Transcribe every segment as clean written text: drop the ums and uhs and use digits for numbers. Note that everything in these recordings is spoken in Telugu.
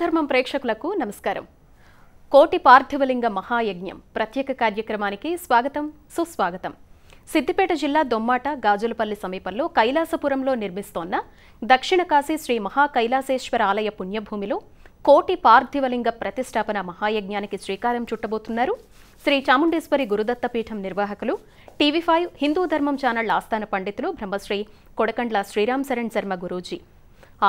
ధర్మం ప్రేక్షకులకు నమస్కారం. కోటి పార్థివలింగ మహాయజ్ఞం ప్రత్యేక కార్యక్రమానికి స్వాగతం, సుస్వాగతం. సిద్దిపేట జిల్లా దొమ్మాట గాజులపల్లి సమీపంలో కైలాసపురంలో నిర్మిస్తోన్న దక్షిణ కాశీ శ్రీ మహాకైలాసేశ్వర ఆలయ పుణ్యభూమిలో కోటి పార్థివలింగ ప్రతిష్టాపన మహాయజ్ఞానికి శ్రీకారం చుట్టబోతున్నారు శ్రీ చాముండేశ్వరి గురుదత్త పీఠం నిర్వాహకులు, టీవీ5 హిందూ ధర్మం ఛానల్ ఆస్థాన పండితులు బ్రహ్మశ్రీ కొడకండ్ల శ్రీరామ్ శరణ్ శర్మ గురూజీ.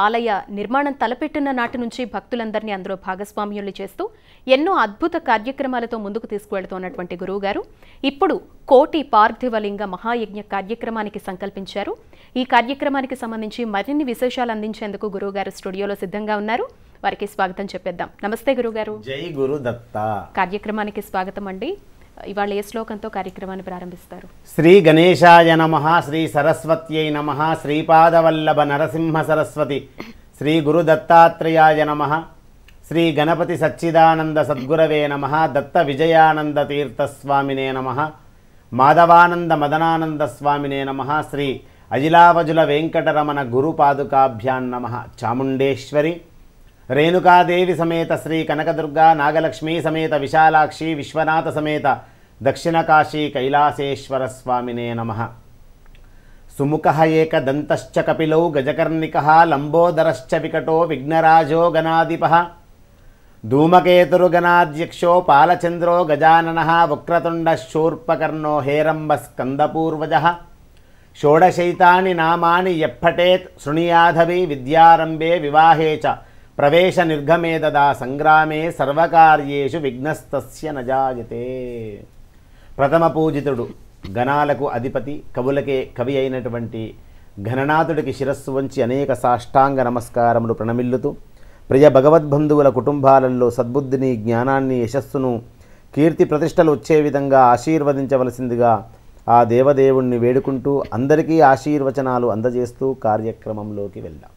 ఆలయ నిర్మాణం తలపెట్టిన నాటి నుంచి భక్తులందరినీ అందులో భాగస్వామ్యులు చేస్తూ ఎన్నో అద్భుత కార్యక్రమాలతో ముందుకు తీసుకువెళ్తున్నటువంటి గురువుగారు ఇప్పుడు కోటి పార్థివలింగ మహాయజ్ఞ కార్యక్రమానికి సంకల్పించారు. ఈ కార్యక్రమానికి సంబంధించి మరిన్ని విశేషాలు అందించేందుకు గురువుగారు స్టూడియోలో సిద్ధంగా ఉన్నారు. వారికి స్వాగతం చెప్పేద్దాం. నమస్తే గురువుగారు. జై గురుదత్త. కార్యక్రమానికి స్వాగతం అండి. ఇవాళ ఏ శ్లోకంతో కార్యక్రమాన్ని ప్రారంభిస్తారు? శ్రీ గణేశాయ నమః, శ్రీ సరస్వత్యై నమః, శ్రీపాదవల్లభ నరసింహ సరస్వతి, శ్రీ గురుదత్తాత్రేయాయ నమః, శ్రీ గణపతి సచ్చిదానంద సద్గురవే నమః, దత్త విజయానంద తీర్థస్వామినే నమః, మాధవానంద మదనానంద స్వామినే నమః, శ్రీ అజిలావజుల వెంకటరమణ గురుపాదుకాభ్యాం నమః. చాముండేశ్వరి రేణుకాదేవి సమేత శ్రీ కనకదుర్గా నాగలక్ష్మీ సమేత విశాలాక్షి విశ్వనాథ సమేత దక్షిణ కాశీ కైలాసేశ్వర స్వామినే నమః. సుముఖః ఏకదంతశ్చ కపిలౌ గజకర్ణికః లంబోదరశ్చ వికటో విఘ్నరాజో గణాధిపః ధూమకేతుర్గణాధ్యక్షో పాలచంద్రో గజాననః వక్రతుండః శూర్పకర్ణో హేరంబ స్కందపూర్వజః షోడశైతాని నామాని యప్పటేత్ శృణుయాధవి విద్యారంభే వివాహే చ ప్రవేశ నిర్గమే దదా సంగ్రామే సర్వకార్యేషు విఘ్నస్తస్య నజాయతే. ప్రథమ పూజితుడు, గణాలకు అధిపతి, కవులకే కవి అయినటువంటి గణనాథుడికి శిరస్సు వంచి అనేక సాష్టాంగ నమస్కారములు ప్రణమిల్లుతూ ప్రియ భగవద్బంధువుల కుటుంబాలలో సద్బుద్ధిని, జ్ఞానాన్ని, యశస్సును, కీర్తి ప్రతిష్టలు వచ్చే విధంగా ఆశీర్వదించవలసిందిగా ఆ దేవదేవుణ్ణి వేడుకుంటూ అందరికీ ఆశీర్వచనాలు అందజేస్తూ కార్యక్రమంలోకి వెళ్దాం.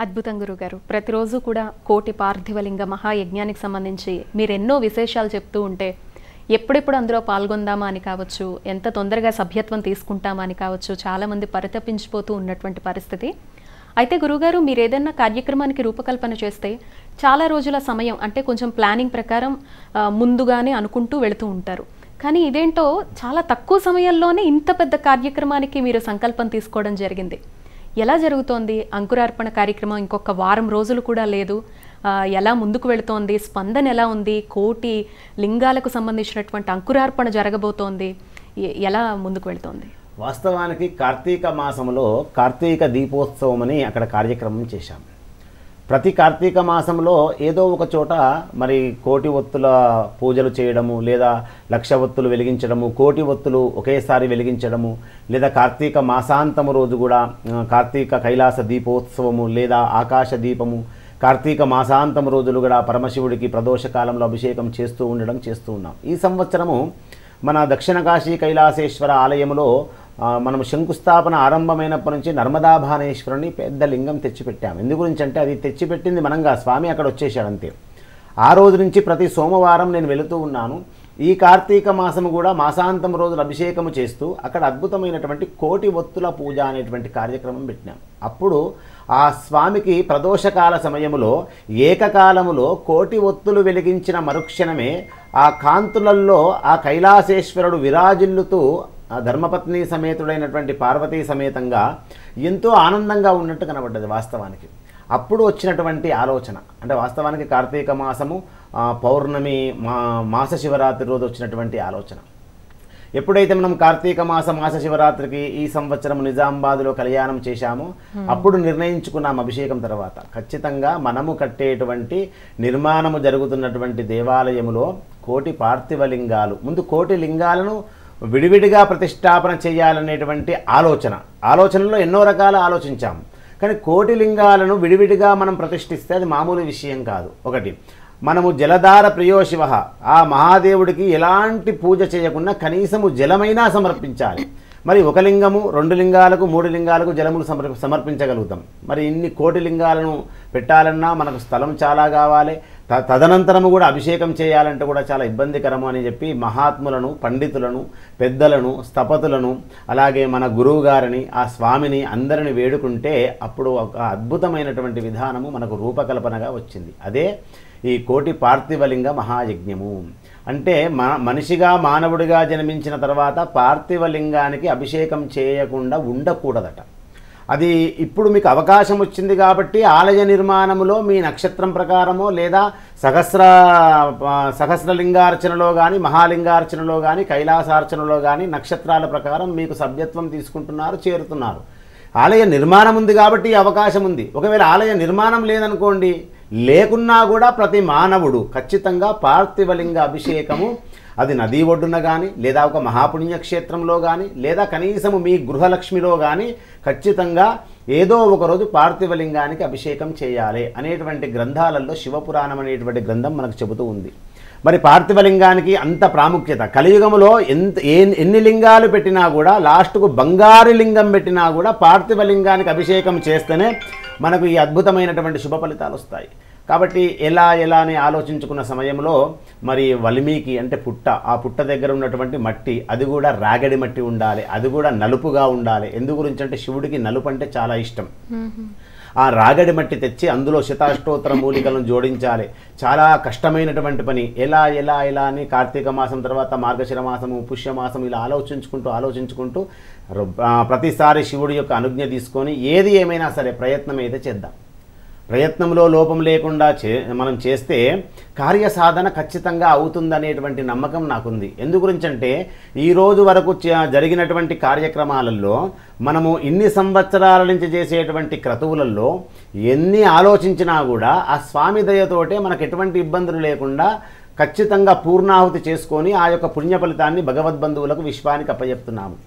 అద్భుతం గురుగారు. ప్రతిరోజు కూడా కోటి పార్థివలింగ మహాయజ్ఞానికి సంబంధించి మీరు ఎన్నో విశేషాలు చెప్తూ ఉంటే ఎప్పుడెప్పుడు అందులో పాల్గొందామా అని కావచ్చు, ఎంత తొందరగా సభ్యత్వం తీసుకుంటామా అని కావచ్చు, చాలామంది పరితపించిపోతూ ఉన్నటువంటి పరిస్థితి. అయితే గురుగారు, మీరు ఏదైనా కార్యక్రమానికి రూపకల్పన చేస్తే చాలా రోజుల సమయం, అంటే కొంచెం ప్లానింగ్ ప్రకారం ముందుగానే అనుకుంటూ వెళుతూ ఉంటారు. కానీ ఇదేంటో చాలా తక్కువ సమయంలోనే ఇంత పెద్ద కార్యక్రమానికి మీరు సంకల్పం తీసుకోవడం జరిగింది. ఎలా జరుగుతోంది? అంకురార్పణ కార్యక్రమం ఇంకొక వారం రోజులు కూడా లేదు. ఎలా ముందుకు వెళుతోంది? స్పందన ఎలా ఉంది? కోటి లింగాలకు సంబంధించినటువంటి అంకురార్పణ జరగబోతోంది. ఎలా ముందుకు వెళుతోంది? వాస్తవానికి కార్తీక మాసంలో కార్తీక దీపోత్సవం అని అక్కడ కార్యక్రమం చేశాం. ప్రతి కార్తీక మాసంలో ఏదో ఒక చోట మరి కోటి ఒత్తుల పూజలు చేయడము, లేదా 1,00,000 ఒత్తులు వెలిగించడము, కోటి ఒత్తులు ఒకేసారి వెలిగించడము, లేదా కార్తీక మాసాంతము రోజు కూడా కార్తీక కైలాస దీపోత్సవము లేదా ఆకాశ దీపము, కార్తీక మాసాంతం రోజులు కూడా పరమశివుడికి ప్రదోషకాలంలో అభిషేకం చేస్తూ ఉన్నాం. ఈ సంవత్సరము మన దక్షిణ కాశీ కైలాసేశ్వర ఆలయంలో మనము శంకుస్థాపన ఆరంభమైనప్పటి నుంచి నర్మదాభానేశ్వరుని పెద్ద లింగం తెచ్చిపెట్టాము. ఎందు గురించి అంటే అది తెచ్చిపెట్టింది మనంగా, స్వామి అక్కడ వచ్చేసాడు అంతే. ఆ రోజు నుంచి ప్రతి సోమవారం నేను వెళుతూ ఉన్నాను. ఈ కార్తీక మాసము కూడా మాసాంతం రోజులు అభిషేకము చేస్తూ అక్కడ అద్భుతమైనటువంటి కోటి ఒత్తుల పూజ అనేటువంటి కార్యక్రమం పెట్టినాం. అప్పుడు ఆ స్వామికి ప్రదోషకాల సమయములో ఏకకాలములో కోటి ఒత్తులు వెలిగించిన మరుక్షణమే ఆ కాంతులల్లో ఆ కైలాసేశ్వరుడు విరాజిల్లుతూ ధర్మపత్ని సమేతుడైనటువంటి పార్వతీ సమేతంగా ఎంతో ఆనందంగా ఉన్నట్టు కనబడ్డది వాస్తవానికి. అప్పుడు వచ్చినటువంటి ఆలోచన, అంటే వాస్తవానికి కార్తీక మాసము పౌర్ణమి మాస శివరాత్రి రోజు వచ్చినటువంటి ఆలోచన. ఎప్పుడైతే మనం కార్తీక మాస శివరాత్రికి ఈ సంవత్సరం నిజామాబాద్లో కళ్యాణం చేశామో అప్పుడు నిర్ణయించుకున్నాం అభిషేకం తర్వాత ఖచ్చితంగా మనము కట్టేటువంటి నిర్మాణము జరుగుతున్నటువంటి దేవాలయములో కోటి పార్థివలింగాలు, ముందు కోటి లింగాలను విడివిడిగా ప్రతిష్టాపన చేయాలనేటువంటి ఆలోచనలో ఎన్నో రకాల ఆలోచించాము. కానీ కోటి లింగాలను విడివిడిగా మనం ప్రతిష్ఠిస్తే అది మామూలు విషయం కాదు. ఒకటి, మనము జలధార ప్రియో శివ, ఆ మహాదేవుడికి ఎలాంటి పూజ చేయకుండా కనీసము జలమైనా సమర్పించాలి. మరి ఒక లింగము, 2 లింగాలకు, 3 లింగాలకు జలములు సమర్పించగలుగుతాం. మరి ఇన్ని కోటి లింగాలను పెట్టాలన్నా మనకు స్థలం చాలా కావాలి. తదనంతరము కూడా అభిషేకం చేయాలంటే కూడా చాలా ఇబ్బందికరము అని చెప్పి మహాత్ములను, పండితులను, పెద్దలను, స్థపతులను, అలాగే మన గురువు గారిని, ఆ స్వామిని అందరిని వేడుకుంటే అప్పుడు ఒక అద్భుతమైనటువంటి విధానము మనకు రూపకల్పనగా వచ్చింది. అదే ఈ కోటి పార్థివలింగ మహాయజ్ఞము. అంటే మనిషిగా మానవుడిగా జన్మించిన తర్వాత పార్థివలింగానికి అభిషేకం చేయకుండా ఉండకూడదట. అది ఇప్పుడు మీకు అవకాశం వచ్చింది కాబట్టి ఆలయ నిర్మాణంలో మీ నక్షత్రం ప్రకారమో లేదా సహస్రలింగార్చనలో కానీ, మహాలింగార్చనలో కానీ, కైలాసార్చనలో కానీ నక్షత్రాల ప్రకారం మీకు సభ్యత్వం తీసుకుంటున్నారు, చేరుతున్నారు. ఆలయ నిర్మాణం ఉంది కాబట్టి ఈ అవకాశం ఉంది. ఒకవేళ ఆలయ నిర్మాణం లేదనుకోండి, లేకున్నా కూడా ప్రతి మానవుడు ఖచ్చితంగా పార్థివలింగ అభిషేకము అది నదీ ఒడ్డున కానీ, లేదా ఒక మహాపుణ్యక్షేత్రంలో కానీ, లేదా కనీసము మీ గృహలక్ష్మిలో కానీ ఖచ్చితంగా ఏదో ఒకరోజు పార్థివలింగానికి అభిషేకం చేయాలి అనేటువంటి గ్రంథాలలో శివపురాణం అనేటువంటి గ్రంథం మనకు చెబుతూ ఉంది. మరి పార్థివలింగానికి అంత ప్రాముఖ్యత. కలియుగంలో ఎన్ని లింగాలు పెట్టినా కూడా లాస్ట్కు బంగారు లింగం పెట్టినా కూడా పార్థివలింగానికి అభిషేకం చేస్తేనే మనకు ఈ అద్భుతమైనటువంటి శుభ ఫలితాలు వస్తాయి. కాబట్టి ఎలా అని ఆలోచించుకున్న సమయంలో మరి వలిమీకి అంటే ఆ పుట్ట దగ్గర ఉన్నటువంటి మట్టి అది కూడా రాగడి మట్టి ఉండాలి, అది కూడా నలుపుగా ఉండాలి. ఎందు గురించి అంటే శివుడికి నలుపు అంటే చాలా ఇష్టం. ఆ రాగడి మట్టి తెచ్చి అందులో శతాష్టోత్తర మూలికలను జోడించాలి. చాలా కష్టమైనటువంటి పని. ఎలా అని కార్తీక మాసం తర్వాత మార్గశిర మాసము, పుష్యమాసం ఇలా ఆలోచించుకుంటూ ప్రతిసారి శివుడి యొక్క అనుజ్ఞ తీసుకొని ఏది ఏమైనా సరే ప్రయత్నం అయితే చేద్దాం. ప్రయత్నంలో లోపం లేకుండా మనం చేస్తే కార్యసాధన ఖచ్చితంగా అవుతుందనేటువంటి నమ్మకం నాకుంది. ఎందు గురించి అంటే ఈరోజు వరకు జరిగినటువంటి కార్యక్రమాలలో మనము ఇన్ని సంవత్సరాల నుంచి చేసేటువంటి క్రతువులలో ఎన్ని ఆలోచించినా కూడా ఆ స్వామి దయతోటే మనకు ఎటువంటి ఇబ్బందులు లేకుండా ఖచ్చితంగా పూర్ణాహుతి చేసుకొని ఆ యొక్క పుణ్య ఫలితాన్ని భగవద్బంధువులకు విశ్వానికి అప్పచెప్తున్నాము.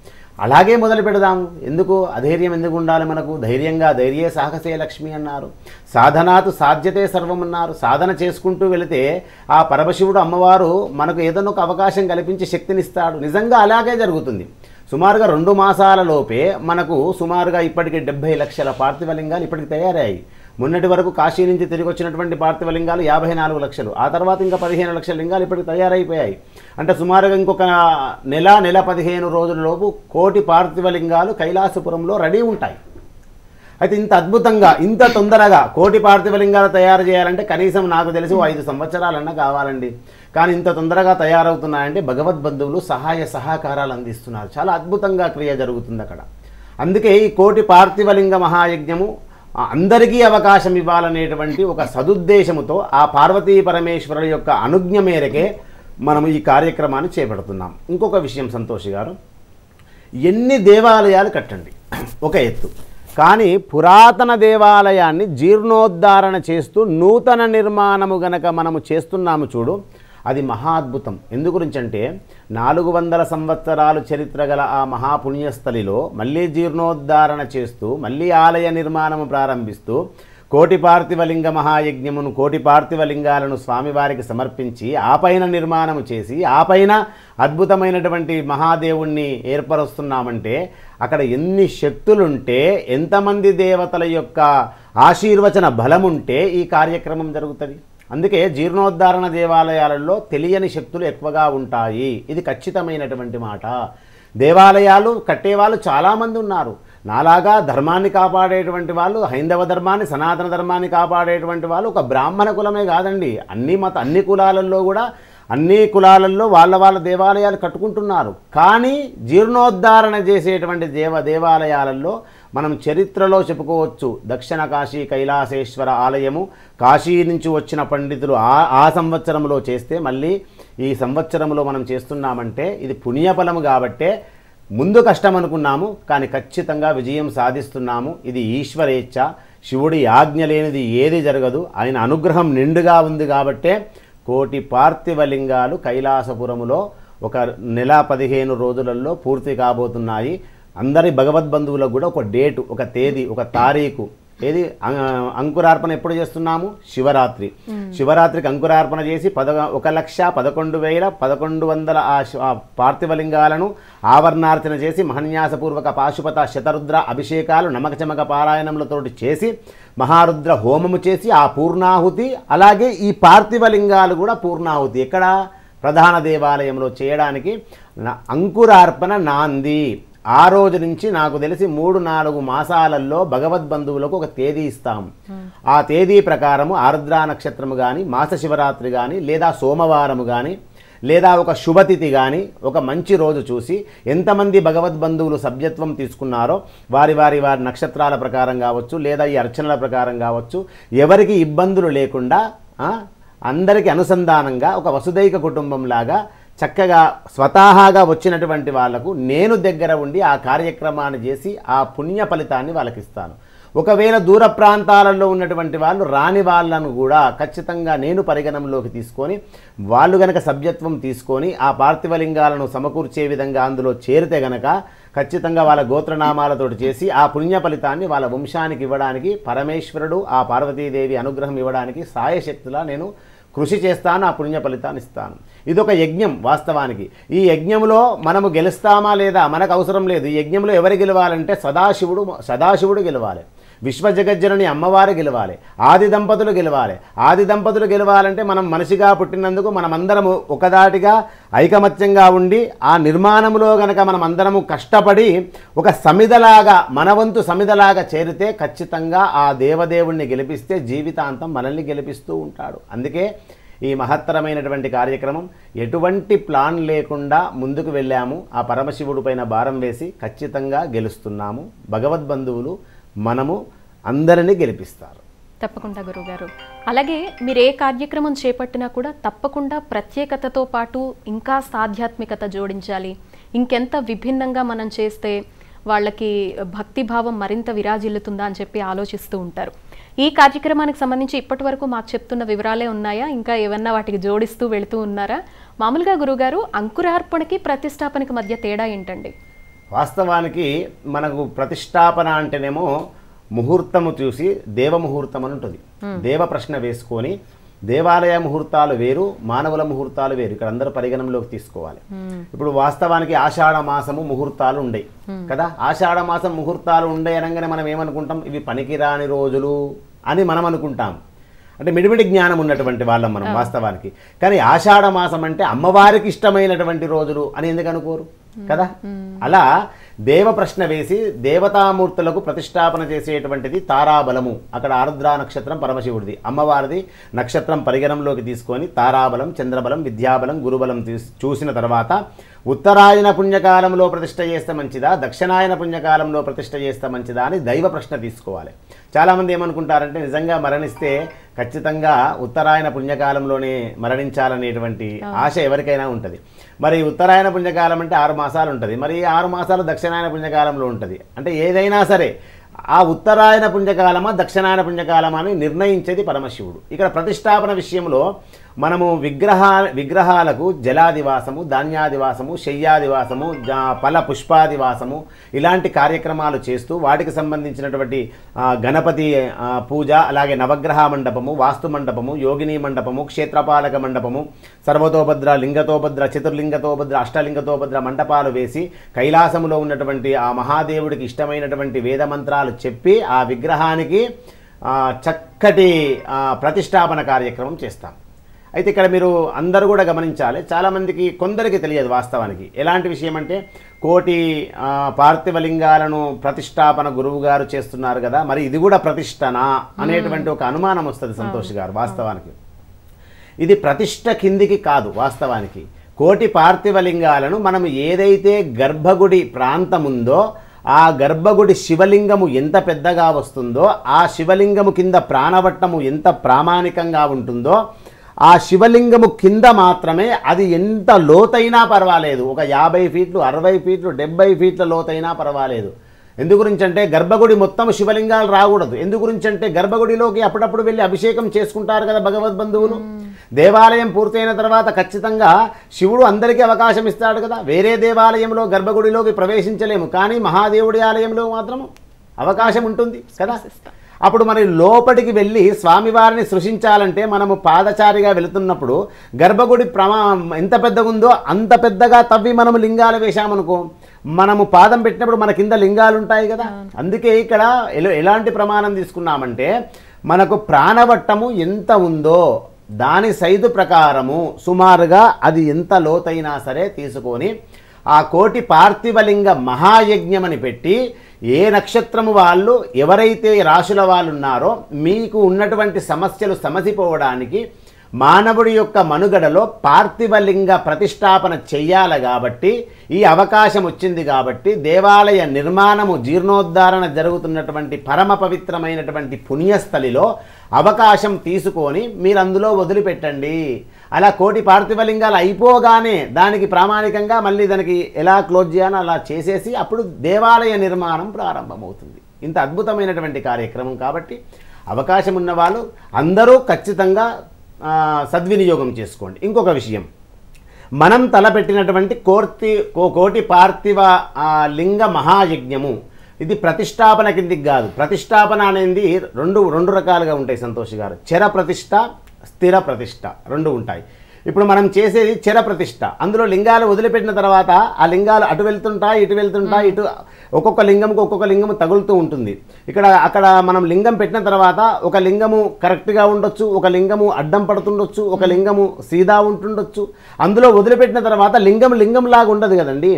అలాగే మొదలు పెడదాము. ఎందుకు అధైర్యం ఎందుకు ఉండాలి? మనకు ధైర్యే సాహసే లక్ష్మి అన్నారు. సాధనాతు సాధ్యతే సర్వం అన్నారు. సాధన చేసుకుంటూ వెళితే ఆ పరమశివుడు అమ్మవారు మనకు ఏదైనా ఒక అవకాశం కల్పించి శక్తినిస్తాడు. నిజంగా అలాగే జరుగుతుంది. సుమారుగా 2 మాసాల లోపే మనకు సుమారుగా ఇప్పటికి 70 లక్షల పార్థివలింగాలు ఇప్పటికి తయారయ్యాయి. మొన్నటి వరకు కాశీ నుంచి తిరిగి వచ్చినటువంటి పార్థివలింగాలు 54 లక్షలు. ఆ తర్వాత ఇంకా 15 లక్షల లింగాలు ఇప్పటికి తయారైపోయాయి. అంటే సుమారుగా ఇంకొక నెల 15 రోజులలోపు కోటి పార్థివలింగాలు కైలాసపురంలో రెడీ ఉంటాయి. అయితే ఇంత అద్భుతంగా ఇంత తొందరగా కోటి పార్థివలింగాలు తయారు చేయాలంటే కనీసం నాకు తెలిసి 5 సంవత్సరాలన్నా కావాలండి. కానీ ఇంత తొందరగా తయారవుతున్నాయంటే భగవద్బంధువులు సహాయ సహకారాలు అందిస్తున్నారు. చాలా అద్భుతంగా క్రియ జరుగుతుంది అక్కడ. అందుకే ఈ కోటి పార్థివలింగ మహాయజ్ఞము అందరికీ అవకాశం ఇవ్వాలనేటువంటి ఒక సదుద్దేశముతో ఆ పార్వతీ పరమేశ్వరుల యొక్క అనుజ్ఞ మేరకే మనము ఈ కార్యక్రమాన్ని చేపడుతున్నాం. ఇంకొక విషయం సంతోషి గారు, ఎన్ని దేవాలయాలు కట్టండి ఒక ఎత్తు, కానీ పురాతన దేవాలయాన్ని జీర్ణోద్ధారణ చేస్తూ నూతన నిర్మాణము గనక మనము చేస్తున్నాము చూడు, అది మహాద్భుతం. ఎందు గురించి అంటే 400 సంవత్సరాలు చరిత్ర గల ఆ మహాపుణ్యస్థలిలో మళ్ళీ జీర్ణోద్ధారణ చేస్తూ మళ్ళీ ఆలయ నిర్మాణము ప్రారంభిస్తూ కోటి పార్థివలింగ మహాయజ్ఞమును, కోటి పార్థివలింగాలను స్వామివారికి సమర్పించి ఆ పైన నిర్మాణము చేసి ఆ పైన అద్భుతమైనటువంటి మహాదేవుణ్ణి ఏర్పరుస్తున్నామంటే అక్కడ ఎన్ని శక్తులుంటే, ఎంతమంది దేవతల యొక్క ఆశీర్వచన బలముంటే ఈ కార్యక్రమం జరుగుతుంది. అందుకే జీర్ణోద్ధారణ దేవాలయాలలో తెలియని శక్తులు ఎక్కువగా ఉంటాయి. ఇది ఖచ్చితమైనటువంటి మాట. దేవాలయాలు కట్టేవాళ్ళు చాలామంది ఉన్నారు. నాలాగా ధర్మాన్ని కాపాడేటువంటి వాళ్ళు, హైందవ ధర్మాన్ని, సనాతన ధర్మాన్ని కాపాడేటువంటి వాళ్ళు ఒక బ్రాహ్మణ కులమే కాదండి. అన్ని కులాలలో కూడా అన్ని కులాలలో వాళ్ళ దేవాలయాలు కట్టుకుంటున్నారు. కానీ జీర్ణోద్ధారణ చేసేటువంటి దేవాలయాలలో మనం చరిత్రలో చెప్పుకోవచ్చు. దక్షిణ కాశీ కైలాసేశ్వర ఆలయము కాశీ నుంచి వచ్చిన పండితులు ఆ సంవత్సరంలో చేస్తే మళ్ళీ ఈ సంవత్సరంలో మనం చేస్తున్నామంటే ఇది పుణ్యఫలము కాబట్టే ముందు కష్టం అనుకున్నాము, కానీ ఖచ్చితంగా విజయం సాధిస్తున్నాము. ఇది ఈశ్వరేచ్ఛ. శివుడి ఆజ్ఞ లేనిది ఏది జరగదు. ఆయన అనుగ్రహం నిండుగా ఉంది కాబట్టే కోటి పార్థివలింగాలు కైలాసపురములో ఒక నెల 15 రోజులలో పూర్తి కాబోతున్నాయి. అందరి భగవద్బంధువులకు కూడా ఒక డేటు, ఒక తేదీ, ఒక తారీఖు ఏది అంకురార్పణ ఎప్పుడు చేస్తున్నాము? శివరాత్రి. శివరాత్రికి అంకురార్పణ చేసి 1,11,1100 ఆ పార్థివలింగాలను ఆవరణార్చన చేసి మహన్యాసపూర్వక పాశుపత శతరుద్ర అభిషేకాలు నమక చమక పారాయణములతోటి చేసి మహారుద్ర హోమము చేసి ఆ పూర్ణాహుతి, అలాగే ఈ పార్థివలింగాలు కూడా పూర్ణాహుతి ఎక్కడ? ప్రధాన దేవాలయంలో చేయడానికి అంకురార్పణ నాంది. ఆ రోజు నుంచి నాకు తెలిసి 3-4 మాసాలలో భగవద్బంధువులకు ఒక తేదీ ఇస్తాం. ఆ తేదీ ప్రకారము ఆరుద్రా నక్షత్రము కానీ, మాస శివరాత్రి కానీ, లేదా సోమవారము కానీ, లేదా ఒక శుభతిథి కానీ ఒక మంచి రోజు చూసి ఎంతమంది భగవద్బంధువులు సభ్యత్వం తీసుకున్నారో వారి నక్షత్రాల ప్రకారం కావచ్చు, లేదా ఈ అర్చనల ప్రకారం కావచ్చు, ఎవరికి ఇబ్బందులు లేకుండా అందరికీ అనుసంధానంగా ఒక వసుదైక కుటుంబంలాగా చక్కగా స్వతహాగా వచ్చినటువంటి వాళ్లకు నేను దగ్గర ఉండి ఆ కార్యక్రమాన్ని చేసి ఆ పుణ్య ఫలితాన్ని వాళ్ళకి ఇస్తాను. ఒకవేళ దూర ప్రాంతాలలో ఉన్నటువంటి వాళ్ళు రాని వాళ్ళను కూడా ఖచ్చితంగా నేను పరిగణంలోకి తీసుకొని వాళ్ళు గనక సభ్యత్వం తీసుకొని ఆ పార్థివలింగాలను సమకూర్చే విధంగా అందులో చేరితే గనక ఖచ్చితంగా వాళ్ళ గోత్రనామాలతోటి చేసి ఆ పుణ్య ఫలితాన్ని వాళ్ళ వంశానికి ఇవ్వడానికి పరమేశ్వరుడు ఆ పార్వతీదేవి అనుగ్రహం ఇవ్వడానికి సాయశక్తులా నేను కృషి చేస్తాను, ఆ పుణ్య ఫలితాన్ని ఇస్తాను. ఇదొక యజ్ఞం వాస్తవానికి. ఈ యజ్ఞంలో మనము గెలుస్తామా లేదా మనకు అవసరం లేదు. ఈ యజ్ఞంలో ఎవరు గెలవాలంటే సదాశివుడు గెలవాలి, విశ్వజగజ్జనని అమ్మవారు గెలవాలి, ఆది దంపతులు గెలవాలి. ఆది దంపతులు గెలవాలంటే మనం మనిషిగా పుట్టినందుకు మనమందరము ఒకదాటిగా ఐకమత్యంగా ఉండి ఆ నిర్మాణంలో గనక మనం అందరము కష్టపడి ఒక సమిధలాగా మన వంతు సమిధలాగా చేరితే ఖచ్చితంగా ఆ దేవదేవుణ్ణి గెలిపిస్తే జీవితాంతం మనల్ని గెలిపిస్తూ ఉంటాడు. అందుకే ఈ మహత్తరమైనటువంటి కార్యక్రమం ఎటువంటి ప్లాన్ లేకుండా ముందుకు వెళ్ళాము. ఆ పరమశివుడి పైన భారం వేసి ఖచ్చితంగా గెలుస్తున్నాము. భగవద్బంధువులు మనము అందరినీ గెలిపిస్తారు. తప్పకుండా గురువుగారు. అలాగే మీరు ఏ కార్యక్రమం చేపట్టినా కూడా తప్పకుండా ప్రత్యేకతతో పాటు ఇంకా ఆధ్యాత్మికత జోడించాలి. ఇంకెంత విభిన్నంగా మనం చేస్తే వాళ్ళకి భక్తిభావం మరింత విరాజిల్లుతుందా అని చెప్పి ఆలోచిస్తూ ఉంటారు. ఈ కార్యక్రమానికి సంబంధించి ఇప్పటి వరకు మాకు చెప్తున్న వివరాలే ఉన్నాయా? ఇంకా ఏమన్నా వాటికి జోడిస్తూ వెళుతూ ఉన్నారా? మామూలుగా గురువుగారు ప్రతిష్టాపనకి మధ్య తేడా ఏంటండి? వాస్తవానికి మనకు ప్రతిష్టాపన అంటేనేమో ముహూర్తము చూసి దేవ ముహూర్తం అని ఉంటుంది. దేవ ప్రశ్న వేసుకొని దేవాలయ ముహూర్తాలు వేరు, మానవుల ముహూర్తాలు వేరు. ఇక్కడ అందరూ పరిగణనలోకి తీసుకోవాలి. ఇప్పుడు వాస్తవానికి ఆషాఢ మాసము ముహూర్తాలు ఉండయి కదా. ఆషాఢ మాసం ముహూర్తాలు ఉండే అనగానే మనం ఏమనుకుంటాం? ఇవి పనికిరాని రోజులు అని మనం అనుకుంటాం. అంటే మిడిమిడి జ్ఞానం ఉన్నటువంటి వాళ్ళం మనం వాస్తవానికి. కానీ ఆషాఢ మాసం అంటే అమ్మవారికి ఇష్టమైనటువంటి రోజులు అని ఎందుకు అనుకోరు కదా. అలా దేవ ప్రశ్న వేసి దేవతామూర్తులకు ప్రతిష్టాపన చేసేటువంటిది తారాబలము. అక్కడ ఆరుద్రా నక్షత్రం పరమశివుడిది, అమ్మవారిది నక్షత్రం పరిగణంలోకి తీసుకొని తారాబలం, చంద్రబలం, విద్యాబలం, గురుబలం చూసిన తర్వాత ఉత్తరాయణ పుణ్యకాలంలో ప్రతిష్ట చేస్తే మంచిదా, దక్షిణాయన పుణ్యకాలంలో ప్రతిష్ట చేస్తే మంచిదా అని దైవ ప్రశ్న తీసుకోవాలి. చాలామంది ఏమనుకుంటారంటే నిజంగా మరణిస్తే ఖచ్చితంగా ఉత్తరాయణ పుణ్యకాలంలోనే మరణించాలనేటువంటి ఆశ ఎవరికైనా ఉంటుంది. మరి ఉత్తరాయణ పుణ్యకాలం అంటే 6 మాసాలు ఉంటుంది, మరి 6 మాసాలు దక్షిణాయన పుణ్యకాలంలో ఉంటుంది. అంటే ఏదైనా సరే ఆ ఉత్తరాయణ పుణ్యకాలమా దక్షిణాయన పుణ్యకాలమా అని నిర్ణయించేది పరమశివుడు. ఇక్కడ ప్రతిష్టాపన విషయంలో మనము విగ్రహాలకు జలాదివాసము, ధాన్యాదివాసము, శయ్యాదివాసము, ఫల పుష్పాదివాసము ఇలాంటి కార్యక్రమాలు చేస్తూ వాటికి సంబంధించినటువంటి గణపతి పూజ, అలాగే నవగ్రహ మండపము, వాస్తు మండపము, యోగిని మండపము, క్షేత్రపాలక మండపము, సర్వతోభద్ర, లింగతోభద్ర, చతుర్లింగతోభద్ర, అష్టలింగతోభద్ర మండపాలు వేసి కైలాసములో ఉన్నటువంటి ఆ మహాదేవుడికి ఇష్టమైనటువంటి వేదమంత్రాలు చెప్పి ఆ విగ్రహానికి చక్కటి ప్రతిష్టాపన కార్యక్రమం చేస్తాం. అయితే ఇక్కడ మీరు అందరూ కూడా గమనించాలి, చాలామందికి కొందరికి తెలియదు వాస్తవానికి. ఎలాంటి విషయం అంటే కోటి పార్థివలింగాలను ప్రతిష్టాపన గురువు గారు చేస్తున్నారు కదా, మరి ఇది కూడా ప్రతిష్టనా అనేటువంటి ఒక అనుమానం వస్తుంది సంతోష్ గారు. వాస్తవానికి ఇది ప్రతిష్ట కిందికి కాదు. వాస్తవానికి కోటి పార్థివలింగాలను మనం ఏదైతే గర్భగుడి ప్రాంతం ఉందో ఆ గర్భగుడి శివలింగము ఎంత పెద్దగా వస్తుందో, ఆ శివలింగము కింద ప్రాణవట్టము ఎంత ప్రామాణికంగా ఉంటుందో, ఆ శివలింగము కింద మాత్రమే అది ఎంత లోతైనా పర్వాలేదు, ఒక 50 ఫీట్లు, 60 ఫీట్లు, 70 ఫీట్ల లోతైనా పర్వాలేదు. ఎందు గురించి అంటే గర్భగుడి మొత్తం శివలింగాలు రాకూడదు. ఎందు గురించి అంటే గర్భగుడిలోకి అప్పుడప్పుడు వెళ్ళి అభిషేకం చేసుకుంటారు కదా భగవద్బంధువులు. దేవాలయం పూర్తయిన తర్వాత ఖచ్చితంగా శివుడు అందరికీ అవకాశం ఇస్తాడు కదా. వేరే దేవాలయంలో గర్భగుడిలోకి ప్రవేశించలేము, కానీ మహాదేవుడి ఆలయంలో మాత్రం అవకాశం ఉంటుంది కదా. అప్పుడు మరి లోపలికి వెళ్ళి స్వామివారిని సృష్టించాలంటే మనము పాదచారిగా వెళుతున్నప్పుడు గర్భగుడి ఎంత పెద్దగా ఉందో అంత పెద్దగా తవ్వి మనము లింగాలు వేశామనుకో, మనము పాదం పెట్టినప్పుడు మన కింద లింగాలు ఉంటాయి కదా. అందుకే ఇక్కడ ఎలాంటి ప్రమాణం తీసుకున్నామంటే మనకు ప్రాణవట్టము ఎంత ఉందో దాని సైజు ప్రకారము సుమారుగా అది ఎంత లోతైనా సరే తీసుకొని ఆ కోటి పార్థివలింగ మహాయజ్ఞమని పెట్టి ఏ నక్షత్రము వాళ్ళు ఎవరైతే రాశుల వాళ్ళు ఉన్నారో మీకు ఉన్నటువంటి సమస్యలు సమసిపోవడానికి మానవుడి యొక్క మనుగడలో పార్థివలింగ ప్రతిష్టాపన చెయ్యాలి కాబట్టి ఈ అవకాశం వచ్చింది కాబట్టి దేవాలయ నిర్మాణము జీర్ణోద్ధారణ జరుగుతున్నటువంటి పరమ పవిత్రమైనటువంటి పుణ్యస్థలిలో అవకాశం తీసుకొని మీరు అందులో వదిలిపెట్టండి. అలా కోటి పార్థివలింగాలు అయిపోగానే దానికి ప్రామాణికంగా మళ్ళీ దానికి ఎలా క్లోజ్ చేయాలో అలా చేసేసి అప్పుడు దేవాలయ నిర్మాణం ప్రారంభమవుతుంది. ఇంత అద్భుతమైనటువంటి కార్యక్రమం కాబట్టి అవకాశం ఉన్న వాళ్ళు అందరూ ఖచ్చితంగా సద్వినియోగం చేసుకోండి. ఇంకొక విషయం, మనం తలపెట్టినటువంటి కోటి పార్థివ లింగ మహాయజ్ఞము ఇది ప్రతిష్టాపన కిందికి కాదు. ప్రతిష్టాపన అనేది రెండు రకాలుగా ఉంటాయి సంతోష్ గారు. చర ప్రతిష్ట, స్థిర ప్రతిష్ట రెండు ఉంటాయి. ఇప్పుడు మనం చేసేది చర ప్రతిష్ట. అందులో లింగాలు వదిలిపెట్టిన తర్వాత ఆ లింగాలు అటు వెళ్తుంటాయి ఇటు వెళ్తుంటాయి, ఇటు ఒక్కొక్క లింగము తగులుతూ ఉంటుంది. అక్కడ మనం లింగం పెట్టిన తర్వాత ఒక లింగము కరెక్ట్గా ఉండొచ్చు, ఒక లింగము అడ్డం పడుతుండొచ్చు, ఒక లింగము సీదా ఉంటుండొచ్చు. అందులో వదిలిపెట్టిన తర్వాత లింగం లాగా ఉండదు కదండి.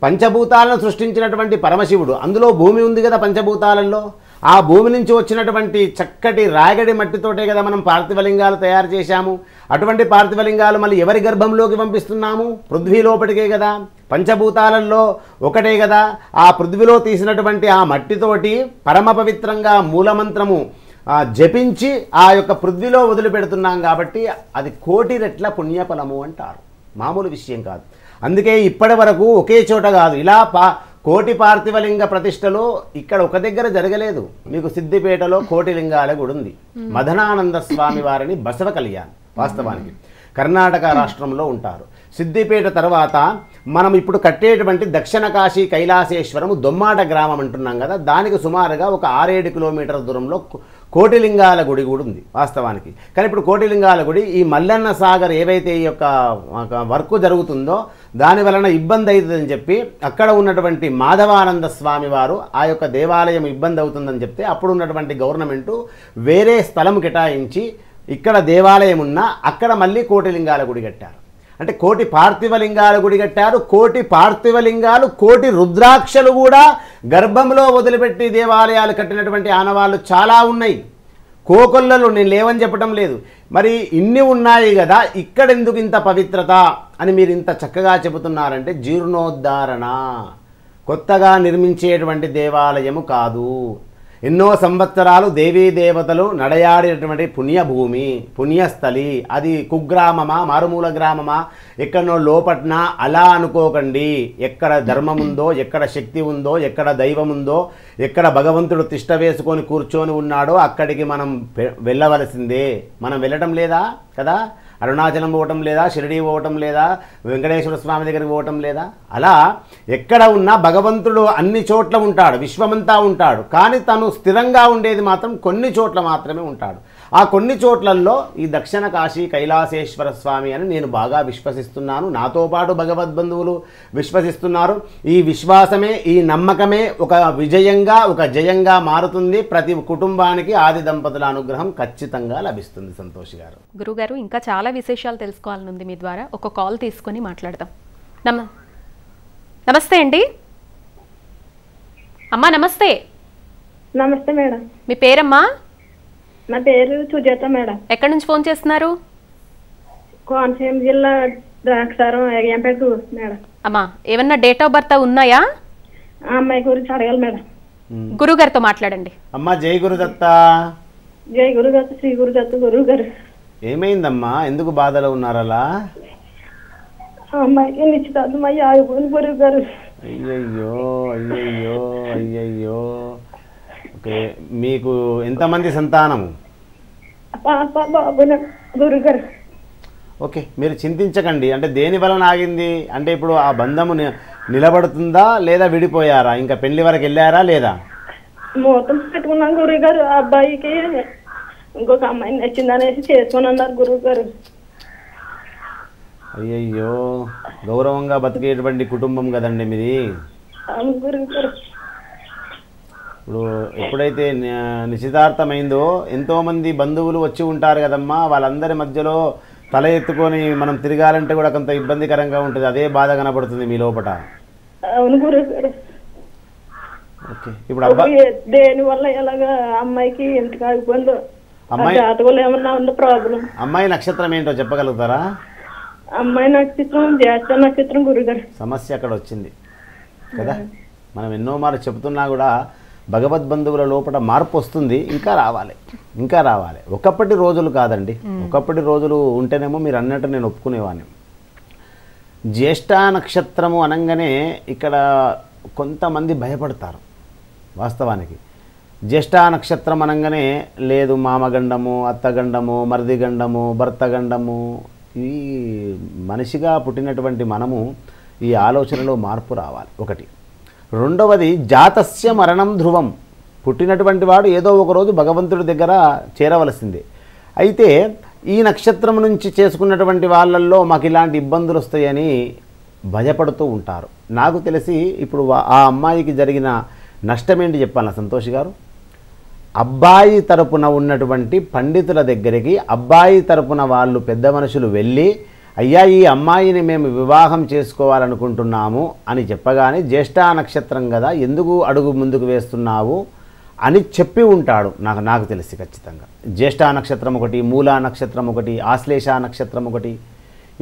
పంచభూతాలను సృష్టించినటువంటి పరమశివుడు, అందులో భూమి ఉంది కదా పంచభూతాలలో, ఆ భూమి నుంచి వచ్చినటువంటి చక్కటి రాగడి మట్టితోటే కదా మనం పార్థివలింగాలు తయారు చేశాము. అటువంటి పార్థివలింగాలు మళ్ళీ ఎవరి గర్భంలోకి పంపిస్తున్నాము? పృథ్వీ లోపటికే కదా, పంచభూతాలలో ఒకటే కదా. ఆ పృథ్వీలో తీసినటువంటి ఆ మట్టితోటి పరమ పవిత్రంగా మూలమంత్రము జపించి ఆ యొక్క పృథ్వీలో వదిలిపెడుతున్నాం కాబట్టి అది కోటి రెట్ల పుణ్యఫలము అంటారు. మామూలు విషయం కాదు. అందుకే ఇప్పటి వరకు ఒకే చోట కాదు, ఇలా కోటి పార్థివలింగ ప్రతిష్టలో ఇక్కడ ఒక దగ్గర జరగలేదు. మీకు సిద్దిపేటలో కోటి లింగాల గుడి ఉంది. మదనానంద స్వామి వారిని బసవ కళ్యాణ్ వాస్తవానికి కర్ణాటక రాష్ట్రంలో ఉంటారు. సిద్దిపేట తర్వాత మనం ఇప్పుడు కట్టేటువంటి దక్షిణ కాశీ కైలాసేశ్వరము దొమ్మాట గ్రామం అంటున్నాం కదా, దానికి సుమారుగా ఒక 6-7 కిలోమీటర్ల దూరంలో కోటిలింగాల గుడి కూడా ఉంది వాస్తవానికి. కానీ ఇప్పుడు కోటిలింగాల గుడి ఈ మల్లన్న సాగర్ ఏవైతే ఈ యొక్క వర్క్ జరుగుతుందో దాని వలన ఇబ్బంది అవుతుందని చెప్పి అక్కడ ఉన్నటువంటి మాధవానంద స్వామి వారు ఆ యొక్క దేవాలయం ఇబ్బంది అవుతుందని చెప్తే అప్పుడు ఉన్నటువంటి గవర్నమెంటు వేరే స్థలం కేటాయించి ఇక్కడ దేవాలయం ఉన్నా అక్కడ మళ్ళీ కోటిలింగాల గుడి కట్టారు. అంటే కోటి పార్థివలింగాల గుడి కట్టారు. కోటి పార్థివలింగాలు, కోటి రుద్రాక్షలు కూడా గర్భంలో వదిలిపెట్టి దేవాలయాలు కట్టినటువంటి ఆనవాళ్ళు చాలా ఉన్నాయి. కోకొల్లలు నేను లేవని చెప్పడం లేదు, మరి ఇన్ని ఉన్నాయి కదా, ఇక్కడ ఎందుకు ఇంత పవిత్రత అని మీరు ఇంత చక్కగా చెబుతున్నారంటే జీర్ణోద్ధారణ, కొత్తగా నిర్మించేటువంటి దేవాలయము కాదు. ఎన్నో సంవత్సరాలు దేవీ దేవతలు నడయాడినటువంటి పుణ్యభూమి, పుణ్యస్థలి. అది కుగ్రామమా మారుమూల గ్రామమా ఎక్కడనో లోపట్న అలా అనుకోకండి. ఎక్కడ ధర్మం ఉందో, ఎక్కడ శక్తి ఉందో, ఎక్కడ దైవం ఉందో, ఎక్కడ భగవంతుడు తిష్ట వేసుకొని కూర్చొని ఉన్నాడో అక్కడికి మనం వెళ్ళవలసిందే. మనం వెళ్ళటం లేదా కదా, అరుణాచలం పోవటం లేదా, షిరిడీ పోవటం లేదా, వెంకటేశ్వర స్వామి దగ్గరికి పోవటం లేదా. అలా ఎక్కడ ఉన్నా భగవంతుడు అన్ని చోట్ల ఉంటాడు, విశ్వమంతా ఉంటాడు. కానీ తను స్థిరంగా ఉండేది మాత్రం కొన్ని చోట్ల మాత్రమే ఉంటాడు. ఆ కొన్ని చోట్లలో ఈ దక్షిణ కాశీ కైలాసేశ్వర స్వామి అని నేను బాగా విశ్వసిస్తున్నాను. నాతో పాటు భగవద్బంధువులు విశ్వసిస్తున్నారు. ఈ విశ్వాసమే, ఈ నమ్మకమే ఒక విజయంగా, ఒక జయంగా మారుతుంది. ప్రతి కుటుంబానికి ఆది దంపతుల అనుగ్రహం ఖచ్చితంగా లభిస్తుంది. సంతోష్ గారు, గురుగారు, ఇంకా చాలా విశేషాలు తెలుసుకోవాలనుంది మీ ద్వారా. ఒక కాల్ తీసుకొని మాట్లాడదాం. నమస్తే అండి. అమ్మా నమస్తే. నమస్తే మేడం. మీ పేరమ్మా? నా పేరు సుజాత మేడం. ఎక్కడి నుంచి ఫోన్ చేస్తున్నారు? కోనసీమ జిల్లా ద్రాక్షారం ఏగంపేట మేడం. అమ్మా ఏమన్నా డేట్ ఆఫ్ బర్త్ ఉన్నాయా? ఆ అమ్మాయి గురించి అడగాలి మేడం. గురుగారితో మాట్లాడండి. అమ్మా జై గురుదత్త. జై గురుదత్త, శ్రీ గురుదత్త. గురువు గారు ఏమైందమ్మా, ఎందుకు బాధలో ఉన్నారలా? అమ్మాయికి నిశ్చితార్థం అయ్యి ఆగిపోయింది గురువు గారు. అయ్యయ్యో అయ్యయ్యో అయ్యయ్యో. ఓకే, మీకు ఎంతమంది సంతానము? పాప బాబు గురువు గారు. ఓకే, మీరు చింతించకండి. అంటే దేని వలన ఆగింది అంటే ఇప్పుడు ఆ బంధము నిలబడుతుందా లేదా విడిపోయారా? ఇంకా పెళ్లి వరకు వెళ్ళారా లేదా? ముహూర్తం పెట్టుకున్నాం గురువు గారు. ఆ అబ్బాయికి ఇంకొక అమ్మాయిని నచ్చిందనేసి చేసుకుని అన్నారు గురువు గారు. అయ్యయ్యో, గౌరవంగా బతికేటువంటి కుటుంబం కదండి మీది. అవును గురువు గారు. ఇప్పుడు ఎప్పుడైతే నిశ్చితార్థమైందో ఎంతోమంది బంధువులు వచ్చి ఉంటారు కదమ్మా, వాళ్ళందరి మధ్యలో తల ఎత్తుకొని మనం తిరగాలంటే కూడా కొంత ఇబ్బందికరంగా ఉంటుంది. అదే బాధ కనపడుతుంది మీ లోపల. అవును గురువు గారు. ఓకే, ఇప్పుడు అబ్బాయి దేని వల్ల ఎలాగా అమ్మాయికి ఎంత కాగిపోయిందో, అమ్మాయి జాతకంలో ఏమన్నా ఉందో ప్రాబ్లం. అమ్మాయి నక్షత్రం ఏంటో చెప్పగలుగుతారా? అమ్మాయి నక్షత్రం జ్యేష్ఠ నక్షత్రం గురుగారు. సమస్య అక్కడ వచ్చింది కదా. మనం ఎన్నో మార్లు చెబుతున్నా కూడా భగవద్బంధువుల లోపల మార్పు వస్తుంది. ఇంకా రావాలి, ఇంకా రావాలి. ఒకప్పటి రోజులు కాదండి. ఒకప్పటి రోజులు ఉంటేనేమో మీరు అన్నట్టు నేను ఒప్పుకునేవాడిని. జ్యేష్ఠ నక్షత్రము అనగానే ఇక్కడ కొంతమంది భయపడతారు. వాస్తవానికి జ్యేష్ఠ నక్షత్రం అనగానే లేదు మామగండము, అత్తగండము, మరిదిగండము, భర్తగండము. ఇవి మనిషిగా పుట్టినటువంటి మనము ఈ ఆలోచనలో మార్పు రావాలి. ఒకటి. రెండవది, జాతస్య మరణం ధ్రువం. పుట్టినటువంటి వాడు ఏదో ఒకరోజు భగవంతుడి దగ్గర చేరవలసిందే. అయితే ఈ నక్షత్రం నుంచి చేసుకున్నటువంటి వాళ్ళల్లో మాకు ఇలాంటి ఇబ్బందులు వస్తాయని భయపడుతూ ఉంటారు. నాకు తెలిసి ఇప్పుడు ఆ అమ్మాయికి జరిగిన నష్టం ఏంటి చెప్పాలా సంతోష్ గారు? అబ్బాయి తరపున ఉన్నటువంటి పండితుల దగ్గరికి అబ్బాయి తరపున వాళ్ళు పెద్ద మనుషులు వెళ్ళి, అయ్యా ఈ అమ్మాయిని మేము వివాహం చేసుకోవాలనుకుంటున్నాము అని చెప్పగానే, జ్యేష్ఠ నక్షత్రం కదా ఎందుకు అడుగు ముందుకు వేస్తున్నావు అని చెప్పి ఉంటాడు. నాకు తెలిసి ఖచ్చితంగా జ్యేష్ఠ నక్షత్రం ఒకటి, మూలా నక్షత్రం ఒకటి, ఆశ్లేష నక్షత్రం ఒకటి.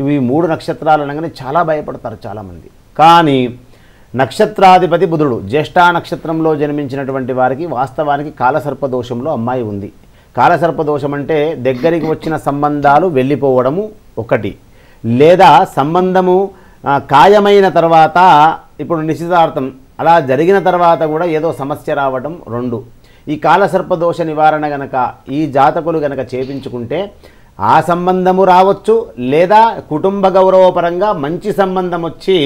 ఇవి 3 నక్షత్రాలు అనగానే చాలా భయపడతారు చాలామంది. కానీ నక్షత్రాధిపతి బుధుడు. జ్యేష్ఠ నక్షత్రంలో జన్మించినటువంటి వారికి వాస్తవానికి కాలసర్పదోషంలో అమ్మాయి ఉంది. కాలసర్పదోషం అంటే దగ్గరికి వచ్చిన సంబంధాలు వెళ్ళిపోవడము ఒకటి, లేదా సంబంధము ఖాయమైన తర్వాత ఇప్పుడు నిశ్చితార్థం అలా జరిగిన తర్వాత కూడా ఏదో సమస్య రావడం 2. ఈ కాలసర్పదోష నివారణ గనక ఈ జాతకులు గనక చేపించుకుంటే ఆ సంబంధము రావచ్చు, లేదా కుటుంబ గౌరవపరంగా మంచి సంబంధం వచ్చి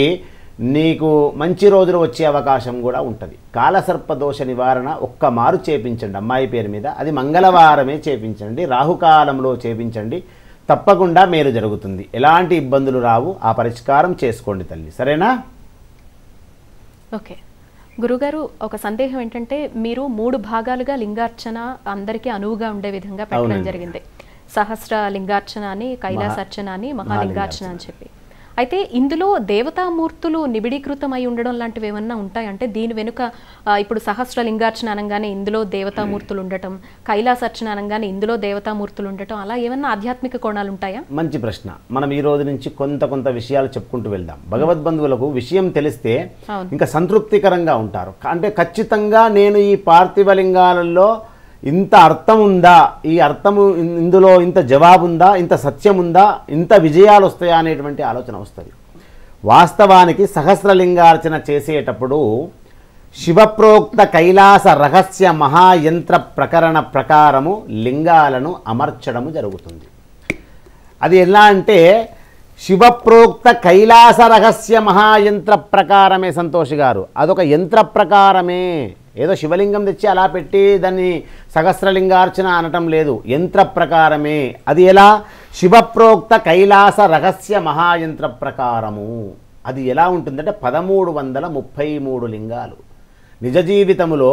నీకు మంచి రోజులు వచ్చే అవకాశం కూడా ఉంటుంది. కాలసర్పదోష నివారణ ఒక్క మారు చేపించండి అమ్మాయి పేరు మీద. అది మంగళవారమే చేపించండి, రాహుకాలంలో చేపించండి. తప్పకుండా మేలు జరుగుతుంది. ఎలాంటి ఇబ్బందులు రావు. ఆ పరిష్కారం చేసుకోండి తల్లి, సరేనా? ఓకే గురుగారు, ఒక సందేహం ఏంటంటే మీరు 3 భాగాలుగా లింగార్చన అందరికీ అనువుగా ఉండే విధంగా పెట్టడం జరిగింది. సహస్ర లింగార్చన అని, కైలాసర్చన అని, మహాలింగార్చన అని చెప్పి. అయితే ఇందులో దేవతామూర్తులు నిబిడీకృతమై ఉండడం లాంటివి ఏమన్నా ఉంటాయి? అంటే దీని వెనుక ఇప్పుడు సహస్ర లింగార్చన అనగానే ఇందులో దేవతామూర్తులు ఉండటం, కైలాసర్చన అనగానే ఇందులో దేవతామూర్తులు ఉండటం, అలా ఏమన్నా ఆధ్యాత్మిక కోణాలు ఉంటాయా? మంచి ప్రశ్న. మనం ఈ రోజు నుంచి కొంత విషయాలు చెప్పుకుంటూ వెళ్దాం. భగవద్బంధువులకు విషయం తెలిస్తే ఇంకా సంతృప్తికరంగా ఉంటారు. అంటే ఖచ్చితంగా నేను ఈ పార్థివలింగాలలో ఇంత అర్థం ఉందా, ఈ అర్థము ఇందులో ఇంత జవాబుందా, ఇంత సత్యం ఉందా, ఇంత విజయాలు వస్తాయా అనేటువంటి ఆలోచన వస్తుంది. వాస్తవానికి సహస్రలింగార్చన చేసేటప్పుడు శివప్రోక్త కైలాస రహస్య మహాయంత్ర ప్రకరణ ప్రకారము లింగాలను అమర్చడము జరుగుతుంది. అది ఎలా అంటే శివప్రోక్త కైలాస రహస్య మహాయంత్ర ప్రకారమే సంతోష్ గారు. అదొక యంత్ర ప్రకారమే. ఏదో శివలింగం తెచ్చి అలా పెట్టి దాన్ని సహస్రలింగార్చన అనటం లేదు, యంత్ర ప్రకారమే. అది ఎలా? శివప్రోక్త కైలాస రహస్య మహాయంత్ర ప్రకారము. అది ఎలా ఉంటుందంటే 1333 లింగాలు. నిజ జీవితములో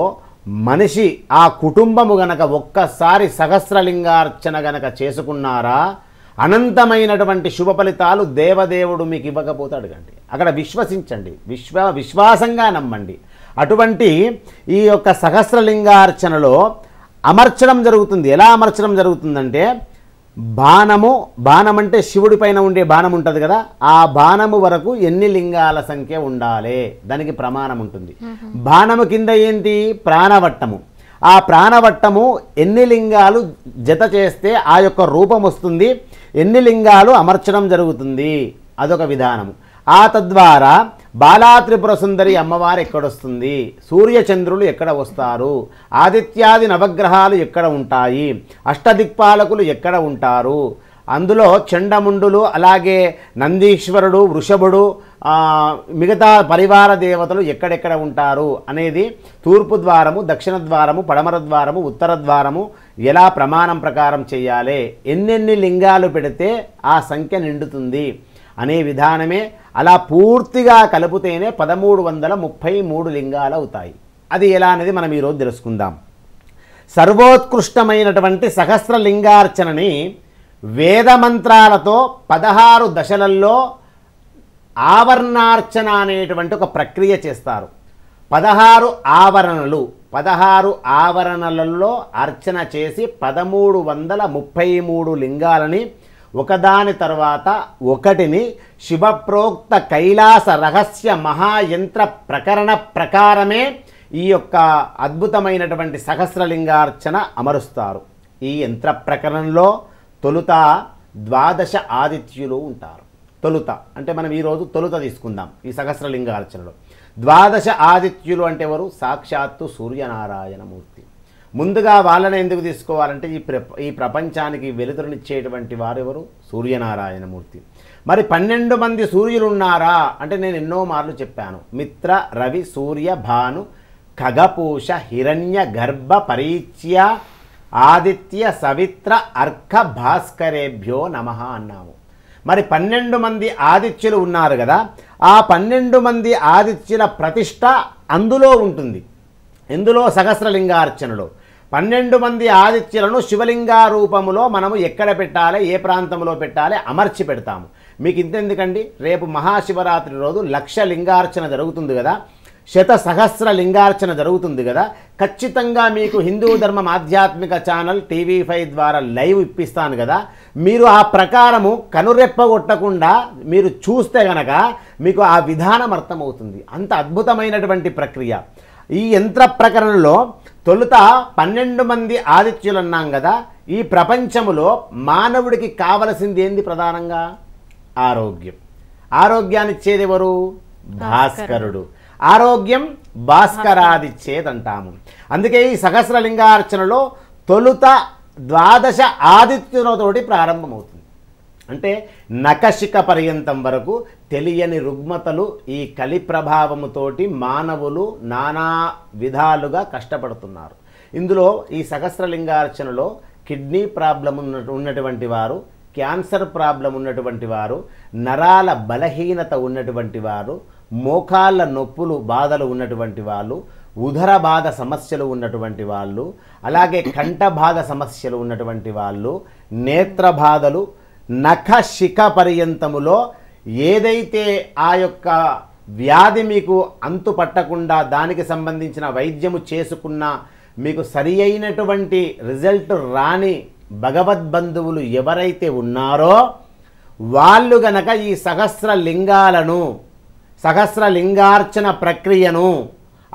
మనిషి ఆ కుటుంబము గనక ఒక్కసారి సహస్రలింగార్చన గనక చేసుకున్నారా, అనంతమైనటువంటి శుభ ఫలితాలు దేవదేవుడు మీకు ఇవ్వకపోతే అడగండి. అక్కడ విశ్వసించండి, విశ్వాసంగా నమ్మండి. అటువంటి ఈ యొక్క సహస్రలింగార్చనలో అమర్చడం జరుగుతుంది. ఎలా అమర్చడం జరుగుతుందంటే బాణం అంటే శివుడి పైన ఉండే బాణం ఉంటుంది కదా, ఆ బాణము వరకు ఎన్ని లింగాల సంఖ్య ఉండాలి దానికి ప్రమాణం ఉంటుంది. బాణము కింద ఏంటి? ప్రాణవట్టము. ఆ ప్రాణవట్టము ఎన్ని లింగాలు జత చేస్తే ఆ యొక్క రూపం వస్తుంది, ఎన్ని లింగాలు అమర్చడం జరుగుతుంది, అదొక విధానము. ఆ తద్వారా బాలాత్రిపుర సుందరి అమ్మవారు ఎక్కడొస్తుంది, సూర్యచంద్రులు ఎక్కడ వస్తారు, ఆదిత్యాది నవగ్రహాలు ఎక్కడ ఉంటాయి, అష్టదిక్పాలకులు ఎక్కడ ఉంటారు, అందులో చండముండులు, అలాగే నందీశ్వరుడు, వృషభుడు, మిగతా పరివార దేవతలు ఎక్కడెక్కడ ఉంటారు అనేది తూర్పు ద్వారము, దక్షిణ ద్వారము, పడమర ద్వారము, ఉత్తర ద్వారము ఎలా ప్రమాణం ప్రకారం చేయాలి, ఎన్నెన్ని లింగాలు పెడితే ఆ సంఖ్య నిండుతుంది అనే విధానమే. అలా పూర్తిగా కలిపితేనే 1333 లింగాలు అవుతాయి. అది ఎలా అనేది మనం ఈరోజు తెలుసుకుందాం. సర్వోత్కృష్టమైనటువంటి సహస్రలింగార్చనని వేదమంత్రాలతో 16 దశలలో ఆవరణార్చన అనేటువంటి ఒక ప్రక్రియ చేస్తారు. 16 ఆవరణలలో అర్చన చేసి 1333 లింగాలని ఒకదాని తర్వాత ఒకటిని శివప్రోక్త కైలాస రహస్య మహాయంత్ర ప్రకరణ ప్రకారమే ఈ యొక్క అద్భుతమైనటువంటి సహస్రలింగార్చన అమరుస్తారు. ఈ యంత్ర ప్రకరణలో తొలుత 12 ఆదిత్యులు ఉంటారు. తొలుత అంటే మనం ఈరోజు తొలుత తీసుకుందాం. ఈ సహస్రలింగార్చనలో 12 ఆదిత్యులు అంటే ఎవరు? సాక్షాత్తు సూర్యనారాయణమూర్తి. ముందుగా వాళ్ళని ఎందుకు తీసుకోవాలంటే ఈ ప్రపంచానికి వెలుతురునిచ్చేటువంటి వారు ఎవరు? సూర్యనారాయణమూర్తి. మరి 12 మంది సూర్యులు ఉన్నారా అంటే నేను ఎన్నో మార్లు చెప్పాను. మిత్ర, రవి, సూర్య, భాను, ఖగపూష, హిరణ్య గర్భ, పరీచ్య, ఆదిత్య, సవిత్ర, అర్క, భాస్కరేభ్యో నమః అన్నాము. మరి 12 మంది ఆదిత్యులు ఉన్నారు కదా, ఆ 12 మంది ఆదిత్యుల ప్రతిష్ట అందులో ఉంటుంది. ఇందులో సహస్రలింగార్చనలో 12 మంది ఆదిత్యులను శివలింగా రూపములో మనము ఎక్కడ పెట్టాలి, ఏ ప్రాంతంలో పెట్టాలి అమర్చి పెడతాము. మీకు ఇంతెందుకండి, రేపు మహాశివరాత్రి రోజు 1,00,000 లింగార్చన జరుగుతుంది కదా, 100,000 లింగార్చన జరుగుతుంది కదా. ఖచ్చితంగా మీకు హిందూ ధర్మం ఆధ్యాత్మిక ఛానల్ TV5 ద్వారా లైవ్ ఇప్పిస్తాను కదా. మీరు ఆ ప్రకారము కనురెప్పగొట్టకుండా మీరు చూస్తే గనక మీకు ఆ విధానం అర్థమవుతుంది. అంత అద్భుతమైనటువంటి ప్రక్రియ. ఈ యంత్ర ప్రకరణలో తొలుత 12 మంది ఆదిత్యులు అన్నాం కదా. ఈ ప్రపంచములో మానవుడికి కావలసింది ఏంది? ప్రధానంగా ఆరోగ్యం. ఆరోగ్యాన్ని ఇచ్చేది ఎవరు? భాస్కరుడు. ఆరోగ్యం భాస్కరాదిచ్చేదంటాము. అందుకే ఈ సహస్రలింగార్చనలో తొలుత 12 ఆదిత్యులతోటి ప్రారంభమవుతుంది. అంటే నఖశిఖ పర్యంతం వరకు తెలియని రుగ్మతలు ఈ కలి ప్రభావముతోటి మానవులు నానా విధాలుగా కష్టపడుతున్నారు. ఇందులో ఈ సహస్రలింగార్చనలో కిడ్నీ ప్రాబ్లం ఉన్నటువంటి వారు, క్యాన్సర్ ప్రాబ్లం ఉన్నటువంటి వారు, నరాల బలహీనత ఉన్నటువంటి వారు, మోకాళ్ళ నొప్పులు బాధలు ఉన్నటువంటి వాళ్ళు, ఉదర బాధ సమస్యలు ఉన్నటువంటి వాళ్ళు, అలాగే కంఠ బాధ సమస్యలు ఉన్నటువంటి వాళ్ళు, నేత్ర బాధలు, నఖ శిఖ పర్యంతములో ఏదైతే ఆ యొక్క వ్యాధి మీకు అంతు పట్టకుండా దానికి సంబంధించిన వైద్యము చేసుకున్నా మీకు సరి అయినటువంటి రిజల్ట్ రాని భగవద్బంధువులు ఎవరైతే ఉన్నారో వాళ్ళు గనక ఈ సహస్రలింగార్చన ప్రక్రియను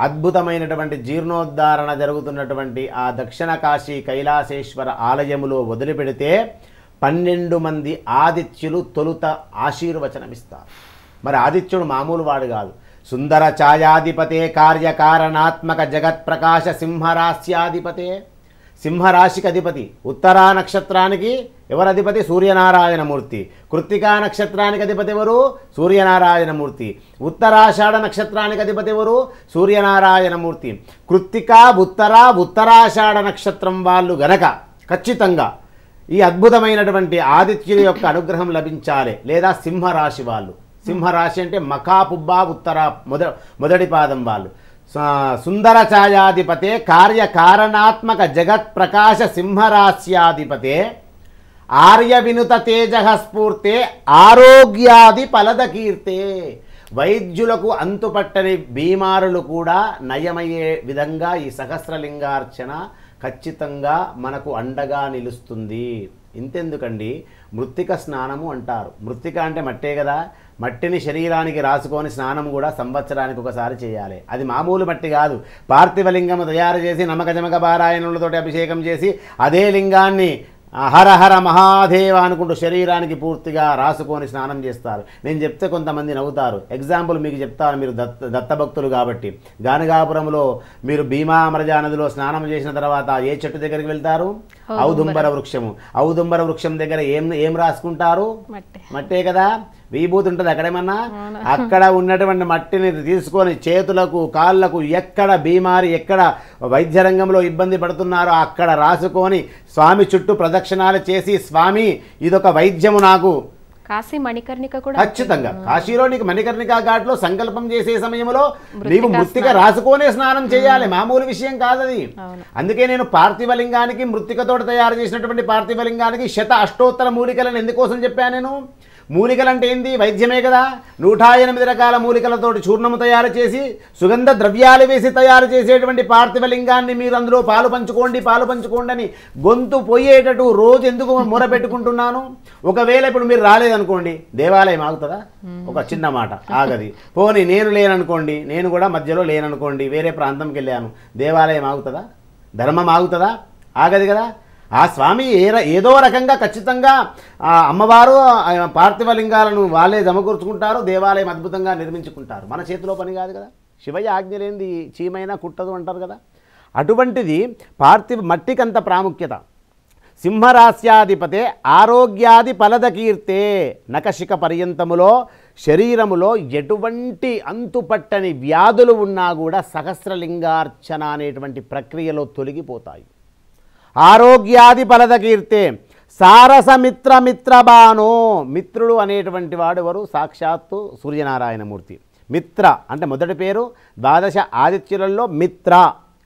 అద్భుతమైనటువంటి జీర్ణోద్ధారణ జరుగుతున్నటువంటి ఆ దక్షిణ కాశీ కైలాసేశ్వర ఆలయములో వదిలిపెడితే 12 మంది ఆదిత్యులు తొలుత ఆశీర్వచనమిస్తారు. మరి ఆదిత్యుడు మామూలు వాడు కాదు. సుందర ఛాయాధిపతే, కార్యకారణాత్మక జగత్ప్రకాశ సింహరాశ్యాధిపతే. సింహరాశికి అధిపతి. ఉత్తరా నక్షత్రానికి ఎవరు అధిపతి? సూర్యనారాయణమూర్తి. కృత్తికా నక్షత్రానికి అధిపతి ఎవరు? సూర్యనారాయణమూర్తి. ఉత్తరాషాఢ నక్షత్రానికి అధిపతి ఎవరు? సూర్యనారాయణమూర్తి. కృత్తికా, ఉత్తరాషాఢ నక్షత్రం వాళ్ళు గనక ఖచ్చితంగా ఈ అద్భుతమైనటువంటి ఆదిత్యుల యొక్క అనుగ్రహం లభించాలి. లేదా సింహరాశి వాళ్ళు. సింహరాశి అంటే మఖాపుబ్బా ఉత్తర మొదటి పాదం వాళ్ళు. సుందర ఛాయాధిపతే, కార్యకారణాత్మక జగత్ప్రకాశ సింహరాశ్యాధిపతే, ఆర్య వినుత తేజ స్ఫూర్తే, ఆరోగ్యాది ఫలద కీర్తే. వైద్యులకు అంతుపట్టని బీమారులు కూడా నయమయ్యే విధంగా ఈ సహస్రలింగార్చన ఖచ్చితంగా మనకు అండగా నిలుస్తుంది. ఇంతెందుకండి, మృత్తిక స్నానము అంటారు. మృత్తిక అంటే మట్టే కదా. మట్టిని శరీరానికి రాసుకొని స్నానం కూడా సంవత్సరానికి ఒకసారి చేయాలి. అది మామూలు మట్టి కాదు. పార్థివలింగము తయారు చేసి నమక పారాయణులతోటి అభిషేకం చేసి అదే లింగాన్ని హర హర మహాదేవ అనుకుంటూ శరీరానికి పూర్తిగా రాసుకొని స్నానం చేస్తారు. నేను చెప్తే కొంతమంది నవ్వుతారు. ఎగ్జాంపుల్ మీకు చెప్తాను. మీరు దత్తభక్తులు కాబట్టి గానగాపురంలో మీరు భీమా అమరజా నదిలో స్నానం చేసిన తర్వాత ఏ చెట్టు దగ్గరికి వెళ్తారు? ఔదుంబర వృక్షము. ఔదుంబర వృక్షం దగ్గర ఏం రాసుకుంటారు? మట్టే కదా. విభూతి ఉంటుంది అక్కడేమన్నా. అక్కడ ఉన్నటువంటి మట్టిని తీసుకొని చేతులకు కాళ్ళకు ఎక్కడ బీమారి ఎక్కడ వైద్య రంగంలో ఇబ్బంది పడుతున్నారో అక్కడ రాసుకొని స్వామి చుట్టూ ప్రదక్షిణాలు చేసి, స్వామి ఇదొక వైద్యము నాకు. కాశీ మణికర్ణిక కూడా ఖచ్చితంగా కాశీలో నీకు మణికర్ణికా ఘాట్లో సంకల్పం చేసే సమయంలో నీవు మృత్తిక రాసుకొనే స్నానం చేయాలి, మామూలు విషయం కాదది. అందుకే నేను పార్థివలింగానికి మృత్తికతో తయారు చేసినటువంటి పార్థివలింగానికి 108 మూలికలను ఎందుకోసం చెప్పాను నేను? మూలికలు అంటే ఏంది? వైద్యమే కదా. 108 రకాల మూలికలతోటి చూర్ణము తయారు చేసి సుగంధ ద్రవ్యాలు వేసి తయారు చేసేటువంటి పార్థివలింగాన్ని మీరు అందులో పాలు పంచుకోండి అని గొంతు పోయేటట్టు రోజు ఎందుకు మొరపెట్టుకుంటున్నాను? ఒకవేళ ఇప్పుడు మీరు రాలేదనుకోండి, దేవాలయం ఆగుతుందా? ఒక చిన్న మాట, ఆగది. పోనీ నేను లేననుకోండి, నేను కూడా మధ్యలో లేననుకోండి, వేరే ప్రాంతంకి వెళ్ళాను, దేవాలయం ఆగుతుందా? ధర్మం ఆగుతుందా? ఆగది కదా. ఆ స్వామి ఏదో రకంగా ఖచ్చితంగా అమ్మవారు పార్థివలింగాలను వాళ్ళే సమకూర్చుకుంటారు, దేవాలయం అద్భుతంగా నిర్మించుకుంటారు. మన చేతిలో పని కాదు కదా. శివయ్య ఆజ్ఞ లేనిది చీమైనా కుట్టదు అంటారు కదా. అటువంటిది మట్టికంత ప్రాముఖ్యత. సింహరాశ్యాధిపతే ఆరోగ్యాది ఫలదకీర్తే నకశిక పర్యంతములో శరీరములో ఎటువంటి అంతుపట్టని వ్యాధులు ఉన్నా కూడా సహస్రలింగార్చన అనేటువంటి ప్రక్రియలో తొలగిపోతాయి. ఆరోగ్యాది ఫలదకీర్తే సారసమిత్రమిత్రబానో. మిత్రుడు అనేటువంటి వాడు ఎవరు? సాక్షాత్తు సూర్యనారాయణమూర్తి. మిత్ర అంటే మొదటి పేరు. 12 ఆదిత్యులలో మిత్ర,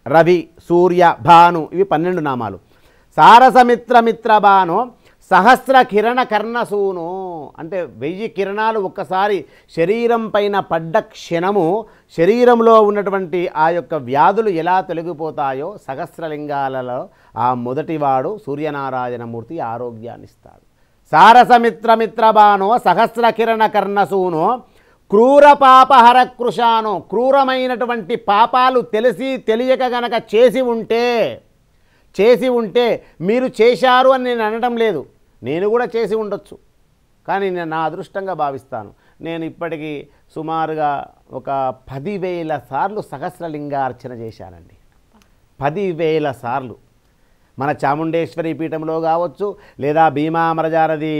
రవి, సూర్య, భాను, ఇవి 12 నామాలు. సారసమిత్రమిత్రబానో సహస్ర కిరణ కర్ణసూనో అంటే 1000 కిరణాలు ఒక్కసారి శరీరం పైన పడ్డ క్షణము శరీరంలో ఉన్నటువంటి ఆ యొక్క వ్యాధులు ఎలా తొలగిపోతాయో సహస్రలింగాలలో ఆ మొదటివాడు సూర్యనారాయణమూర్తి ఆరోగ్యాన్ని ఇస్తాడు. సారసమిత్రమిత్రబానో సహస్ర కిరణ కర్ణసూనో క్రూర పాపహర కృషానో. క్రూరమైనటువంటి పాపాలు తెలిసి తెలియక గనక చేసి ఉంటే మీరు చేశారు అని నేను అనడం లేదు, నేను కూడా చేసి ఉండొచ్చు, కానీ నేను నా అదృష్టంగా భావిస్తాను. నేను ఇప్పటికీ సుమారుగా ఒక 10,000 సార్లు సహస్రలింగార్చన చేశానండి. 10,000 సార్లు. మన చాముండేశ్వరి పీఠంలో కావచ్చు, లేదా భీమామరజారది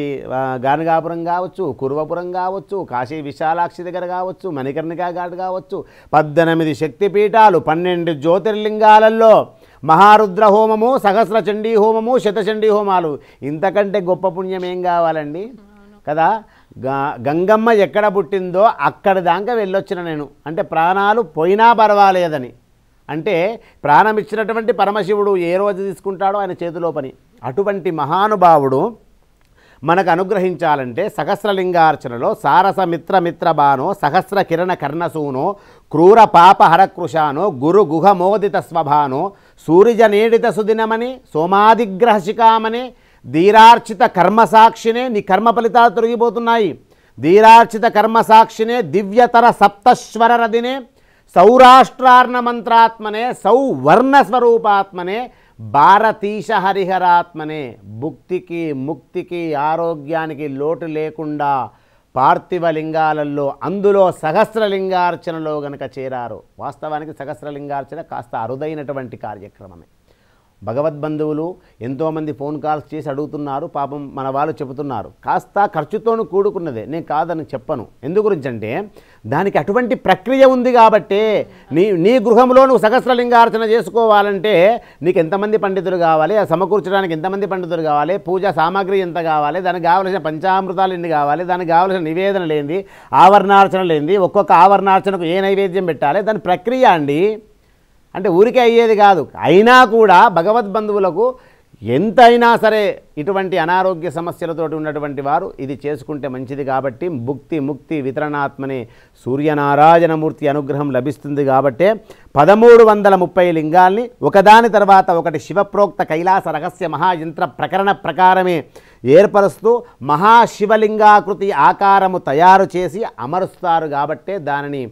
గానగాపురం కావచ్చు, కురువపురం కావచ్చు, కాశీ విశాలాక్షి దగ్గర కావచ్చు, మణికర్ణికా ఘాట్ కావచ్చు, 18 శక్తిపీఠాలు, 12 జ్యోతిర్లింగాలలో మహారుద్ర హోమము, సహస్ర చండీ హోమము, శతచండీ హోమాలు. ఇంతకంటే గొప్ప పుణ్యం ఏం కావాలండి కదా. గంగమ్మ ఎక్కడ పుట్టిందో అక్కడి దాకా వెళ్ళొచ్చిన నేను. అంటే ప్రాణాలు పోయినా పర్వాలేదని. అంటే ప్రాణం ఇచ్చినటువంటి పరమశివుడు ఏ రోజు తీసుకుంటాడో ఆయన చేతిలో పని. అటువంటి మహానుభావుడు మనకు అనుగ్రహించాలంటే సహస్రలింగార్చనలో సారసమిత్రమిత్రబానో సహస్ర కిరణ కర్ణసూనో క్రూర పాప హరకృశానో గురు గుహ మోదిత స్వభానో సూరిజ నేడిత సుదినమని సోమాదిగ్రహ శిఖామని ధీరార్చిత కర్మసాక్షినే. నీ కర్మ ఫలితాలు తొలగిపోతున్నాయి. ధీరార్చిత కర్మసాక్షినే దివ్యతర సప్తశ్వర రదినే సౌరాష్ట్రార్ణ మంత్రాత్మనే సౌవర్ణ స్వరూపాత్మనే భారతీశ హరిహరాత్మనే. భుక్తికి ముక్తికి ఆరోగ్యానికి లోటు లేకుండా పార్థివలింగాలలో అందులో సహస్రలింగార్చనలో గనక చేరారు. వాస్తవానికి సహస్రలింగార్చన కాస్త అరుదైనటువంటి కార్యక్రమమే. భగవద్బంధువులు ఎంతోమంది ఫోన్ కాల్స్ చేసి అడుగుతున్నారు. పాపం మన వాళ్ళు చెబుతున్నారు కాస్త ఖర్చుతోను కూడుకున్నదే, నేను కాదని చెప్పను. ఎందు గురించి అంటే దానికి అటువంటి ప్రక్రియ ఉంది కాబట్టి. నీ గృహంలో నువ్వు సహస్రలింగార్చన చేసుకోవాలంటే నీకు ఎంతమంది పండితులు కావాలి, ఆ సమకూర్చడానికి ఎంతమంది పండితులు కావాలి, పూజా సామాగ్రి ఎంత కావాలి, దానికి కావలసిన పంచామృతాలు ఎన్ని కావాలి, దానికి కావలసిన నివేదన లేనిది, ఆవరణార్చన లేనిది, ఒక్కొక్క ఆవరణార్చనకు ఏ నైవేద్యం పెట్టాలి, దాని ప్రక్రియ అండి. అంటే ఊరికే అయ్యేది కాదు. అయినా కూడా భగవద్బంధువులకు ఎంతైనా సరే ఇటువంటి అనారోగ్య సమస్యలతోటి ఉన్నటువంటి వారు ఇది చేసుకుంటే మంచిది కాబట్టి భుక్తి ముక్తి వితరణాత్మనే సూర్యనారాయణమూర్తి అనుగ్రహం లభిస్తుంది. కాబట్టే 1330 లింగాల్ని ఒకదాని తర్వాత ఒకటి శివప్రోక్త కైలాస రహస్య మహాయంత్ర ప్రకరణ ప్రకారమే ఏర్పరుస్తూ మహాశివలింగాకృతి ఆకారము తయారు చేసి అమరుస్తారు. కాబట్టే దానిని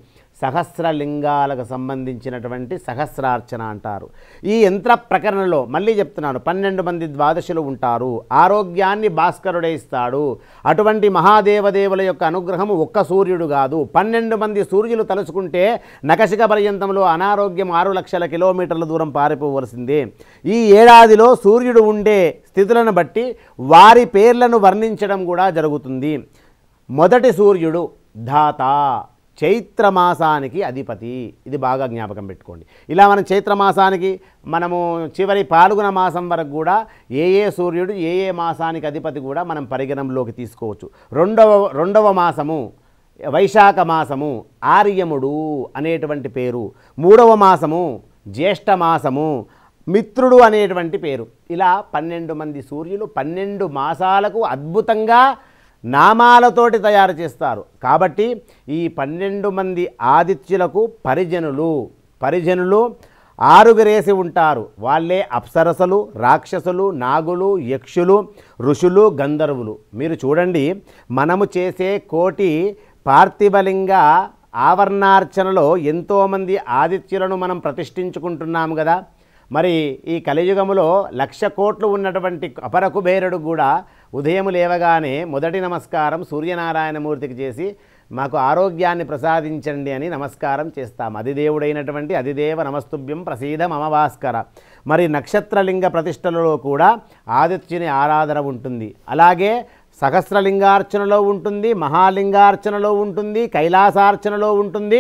సహస్రలింగాలకు సంబంధించినటువంటి సహస్రార్చన అంటారు. ఈ యంత్ర ప్రకరణలో మళ్ళీ చెప్తున్నాను, 12 మంది ద్వాదశులు ఉంటారు. ఆరోగ్యాన్ని భాస్కరుడే ఇస్తాడు. అటువంటి మహాదేవదేవుల యొక్క అనుగ్రహము ఒక్క సూర్యుడు కాదు, 12 మంది సూర్యులు తలుచుకుంటే నకశిక పర్యంతంలో అనారోగ్యం 6 లక్షల కిలోమీటర్ల దూరం పారిపోవలసిందే. ఈ ఏడాదిలో సూర్యుడు ఉండే స్థితులను బట్టి వారి పేర్లను వర్ణించడం కూడా జరుగుతుంది. మొదటి సూర్యుడు ధాత, చైత్రమాసానికి అధిపతి. ఇది బాగా జ్ఞాపకం పెట్టుకోండి. ఇలా మనం చైత్రమాసానికి మనము చివరి పాల్గొన మాసం వరకు కూడా ఏ సూర్యుడు ఏ మాసానికి అధిపతి కూడా మనం పరిగణంలోకి తీసుకోవచ్చు. రెండవ మాసము వైశాఖ మాసము, ఆర్యముడు అనేటువంటి పేరు. 3వ మాసము జ్యేష్ఠ మాసము, మిత్రుడు అనేటువంటి పేరు. ఇలా 12 మంది సూర్యులు 12 మాసాలకు అద్భుతంగా నామాలతోటి తయారు చేస్తారు. కాబట్టి ఈ 12 మంది ఆదిత్యులకు పరిజనులు 6 ఉంటారు. వాళ్ళే అప్సరసలు, రాక్షసులు, నాగులు, యక్షులు, ఋషులు, గంధర్వులు. మీరు చూడండి, మనము చేసే కోటి పార్థివలింగ ఆవరణార్చనలో ఎంతోమంది ఆదిత్యులను మనం ప్రతిష్ఠించుకుంటున్నాము కదా. మరి ఈ కలియుగములో 1,00,000 కోట్లు ఉన్నటువంటి అపర కుబేరుడు కూడా ఉదయం లేవగానే మొదటి నమస్కారం సూర్యనారాయణమూర్తికి చేసి మాకు ఆరోగ్యాన్ని ప్రసాదించండి అని నమస్కారం చేస్తాం. అధిదేవుడైనటువంటి అధిదేవ నమస్తుభ్యం ప్రసీద మమ భాస్కర. మరి నక్షత్రలింగ ప్రతిష్టలలో కూడా ఆదిత్యుని ఆరాధన ఉంటుంది. అలాగే సహస్రలింగార్చనలో ఉంటుంది, మహాలింగార్చనలో ఉంటుంది, కైలాసార్చనలో ఉంటుంది,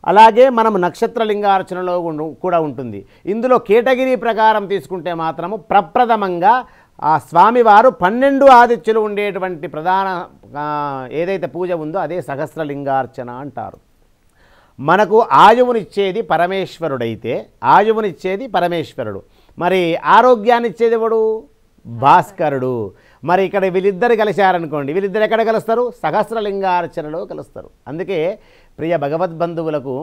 అలాగే మనం నక్షత్రలింగార్చనలో కూడా ఉంటుంది. ఇందులో కేటగిరీ ప్రకారం తీసుకుంటే మాత్రము ప్రప్రథమంగా ఆ స్వామివారు 12 ఆదిత్యులు ఉండేటువంటి ప్రధాన ఏదైతే పూజ ఉందో అదే సహస్రలింగార్చన అంటారు. మనకు ఆయువునిచ్చేది పరమేశ్వరుడైతే ఆయువునిచ్చేది పరమేశ్వరుడు, మరి ఆరోగ్యాన్ని ఇచ్చేది ఎవడు? భాస్కరుడు. మరి ఇక్కడ వీళ్ళిద్దరు కలిశారనుకోండి, వీళ్ళిద్దరు ఎక్కడ కలుస్తారు? సహస్రలింగార్చనలో కలుస్తారు. అందుకే ప్రియ భగవద్బంధువులకు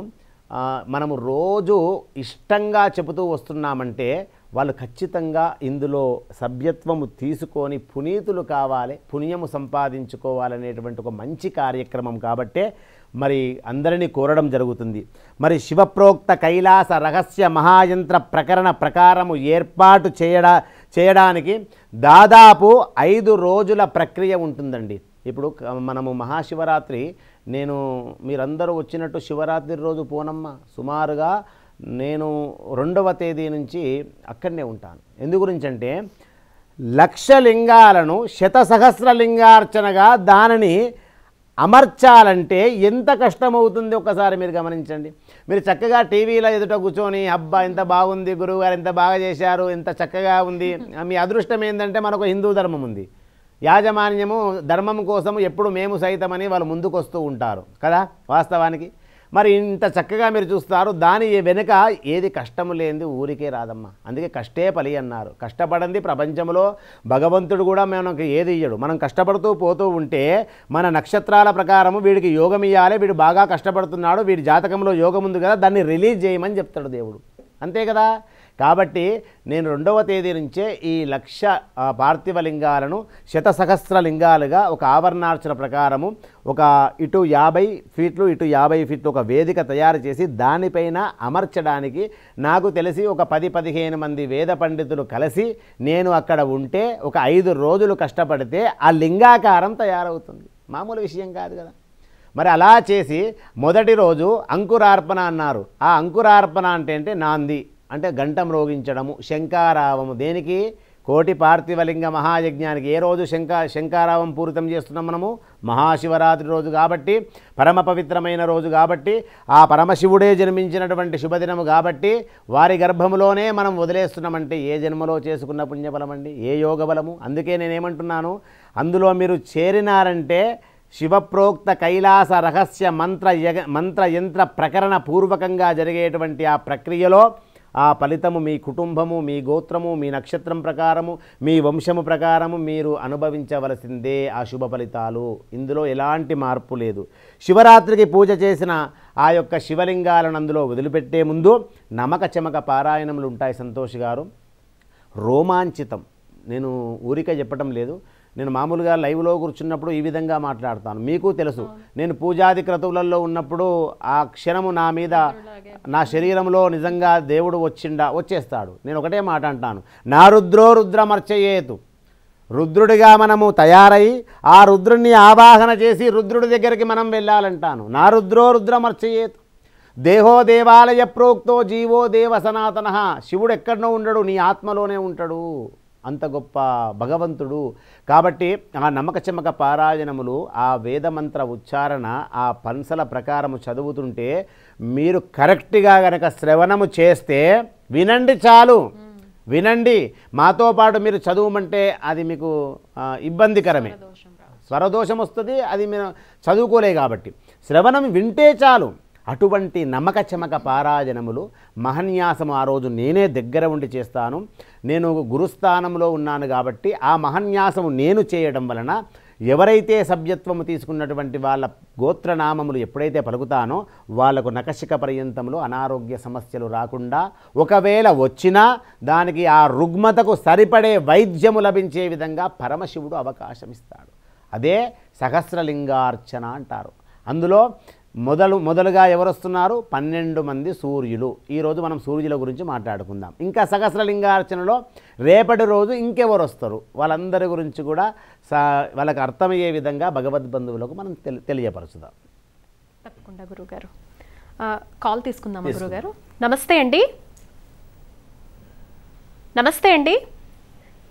మనము రోజు ఇష్టంగా చెబుతూ వస్తున్నామంటే వాళ్ళు ఖచ్చితంగా ఇందులో సభ్యత్వము తీసుకొని పునీతులు కావాలి, పుణ్యము సంపాదించుకోవాలనేటువంటి ఒక మంచి కార్యక్రమం కాబట్టే మరి అందరినీ కోరడం జరుగుతుంది. మరి శివప్రోక్త కైలాస రహస్య మహాయంత్ర ప్రకరణ ప్రకారము ఏర్పాటు చేయడానికి దాదాపు 5 రోజుల ప్రక్రియ ఉంటుందండి. ఇప్పుడు మనము మహాశివరాత్రి, మీరందరూ వచ్చినట్టు శివరాత్రి రోజు పోనమ్మా, సుమారుగా నేను 2వ తేదీ నుంచి అక్కడనే ఉంటాను. ఎందు గురించి అంటే 1,00,000 లింగాలను శతసహస్రలింగార్చనగా దానిని అమర్చాలంటే ఎంత కష్టమవుతుంది ఒక్కసారి మీరు గమనించండి. మీరు చక్కగా టీవీలో ఎదుట కూర్చొని అబ్బా ఎంత బాగుంది, గురువుగారు ఎంత బాగా చేశారు, ఎంత చక్కగా ఉంది. మీ అదృష్టం ఏంటంటే మనకు హిందూ ధర్మం ఉంది, యాజమాన్యము ధర్మం కోసము ఎప్పుడు మేము సైతమని వాళ్ళు ముందుకు వస్తూ ఉంటారు కదా వాస్తవానికి. మరి ఇంత చక్కగా మీరు చూస్తారు, దాని వెనుక ఏది కష్టము లేనిది ఊరికే రాదమ్మా. అందుకే కష్టే పలి అన్నారు. కష్టపడింది ప్రపంచంలో భగవంతుడు కూడా మనకు ఏది ఇయ్యడు. మనం కష్టపడుతూ పోతూ ఉంటే మన నక్షత్రాల ప్రకారము వీడికి యోగం ఇవ్వాలి, వీడు బాగా కష్టపడుతున్నాడు, వీడి జాతకంలో యోగం ఉంది కదా, దాన్ని రిలీజ్ చేయమని చెప్తాడు దేవుడు, అంతే కదా. కాబట్టి నేను 2వ తేదీ నుంచే ఈ 1,00,000 పార్థివలింగాలను శతసహస్రలింగాలుగా ఒక ఆవరణార్చన ప్రకారము ఒక ఇటు 50 ఫీట్లు ఇటు 50 ఫీట్లు ఒక వేదిక తయారు చేసి దానిపైన అమర్చడానికి నాకు తెలిసి ఒక 10-15 మంది వేద పండితులు కలిసి నేను అక్కడ ఉంటే ఒక 5 రోజులు కష్టపడితే ఆ లింగాకారం తయారవుతుంది. మామూలు విషయం కాదు కదా. మరి అలా చేసి మొదటి రోజు అంకురార్పణ అన్నారు. ఆ అంకురార్పణ అంటే నాంది అంటే గంటం రోగించడము, శంకారావము. దేనికి? కోటి పార్థివలింగ మహాయజ్ఞానికి. ఏ రోజు శంకారావం పూరితం చేస్తున్నాం మనము? మహాశివరాత్రి రోజు కాబట్టి, పరమ పవిత్రమైన రోజు కాబట్టి, ఆ పరమశివుడే జన్మించినటువంటి శుభదినము కాబట్టి వారి గర్భములోనే మనం వదిలేస్తున్నామంటే ఏ జన్మలో చేసుకున్న పుణ్యబలం అండి, ఏ యోగ బలము. అందుకే నేనేమంటున్నాను, అందులో మీరు చేరినారంటే శివప్రోక్త కైలాస రహస్య మంత్ర యంత్ర ప్రకరణ పూర్వకంగా జరిగేటువంటి ఆ ప్రక్రియలో ఆ ఫలితము మీ కుటుంబము, మీ గోత్రము, మీ నక్షత్రం ప్రకారము, మీ వంశము ప్రకారము మీరు అనుభవించవలసిందే ఆ శుభ ఫలితాలు. ఇందులో ఎలాంటి మార్పు లేదు. శివరాత్రికి పూజ చేసిన ఆ యొక్క శివలింగాలను అందులో వదిలిపెట్టే ముందు నమక చమక పారాయణములు ఉంటాయి. సంతోష్ గారు, రోమాంచితం, నేను ఊరికే చెప్పటం లేదు, నేను మామూలుగా లైవ్లో కూర్చున్నప్పుడు ఈ విధంగా మాట్లాడతాను, మీకు తెలుసు. నేను పూజాది క్రతువులలో ఉన్నప్పుడు ఆ క్షణము నా మీద, నా శరీరంలో నిజంగా దేవుడు వచ్చేస్తాడు. నేను ఒకటే మాట అంటాను, నా రుద్రో రుద్రమర్చయేతు. రుద్రుడిగా మనము తయారై ఆ రుద్రుడిని ఆవాహన చేసి రుద్రుడి దగ్గరికి మనం వెళ్ళాలంటాను. నా రుద్రో రుద్రమర్చయేతు. దేహో దేవాలయ ప్రోక్తో జీవో దేవ సనాతన. శివుడు ఎక్కడనో ఉండడు, నీ ఆత్మలోనే ఉంటాడు. అంత గొప్ప భగవంతుడు. కాబట్టి ఆ నమ్మక చెమ్మక పారాయణములు, ఆ వేదమంత్ర ఉచ్చారణ, ఆ పంసల ప్రకారము చదువుతుంటే మీరు కరెక్ట్గా గనక శ్రవణము చేస్తే, వినండి చాలు, వినండి. మాతో పాటు మీరు చదువుమంటే అది మీకు ఇబ్బందికరమే, స్వరదోషం వస్తుంది. అది మీరు చదువుకోలే కాబట్టి శ్రవణం వింటే చాలు. అటువంటి నమ్మక చెమక పారాయణములు మహన్యాసము ఆ రోజు నేనే దగ్గర ఉండి చేస్తాను. నేను గురుస్థానంలో ఉన్నాను కాబట్టి ఆ మహన్యాసము నేను చేయడం వలన ఎవరైతే సభ్యత్వము తీసుకున్నటువంటి వాళ్ళ గోత్రనామములు ఎప్పుడైతే పలుకుతానో వాళ్ళకు నకశిక పర్యంతంలో అనారోగ్య సమస్యలు రాకుండా, ఒకవేళ వచ్చినా దానికి ఆ రుగ్మతకు సరిపడే వైద్యము లభించే విధంగా పరమశివుడు అవకాశం ఇస్తాడు. అదే సహస్రలింగార్చన అంటారు. అందులో మొదలుగా ఎవరు వస్తున్నారు? 12 మంది సూర్యులు. ఈరోజు మనం సూర్యుల గురించి మాట్లాడుకుందాం. ఇంకా సహస్రలింగార్చనలో రేపటి రోజు ఇంకెవరు వస్తారు, వాళ్ళందరి గురించి కూడా వాళ్ళకి అర్థమయ్యే విధంగా భగవద్బంధువులకు మనం తెలియపరచుదాం. తప్పకుండా గురుగారు. కాల్ తీసుకుందామా గురుగారు? నమస్తే అండి. నమస్తే అండి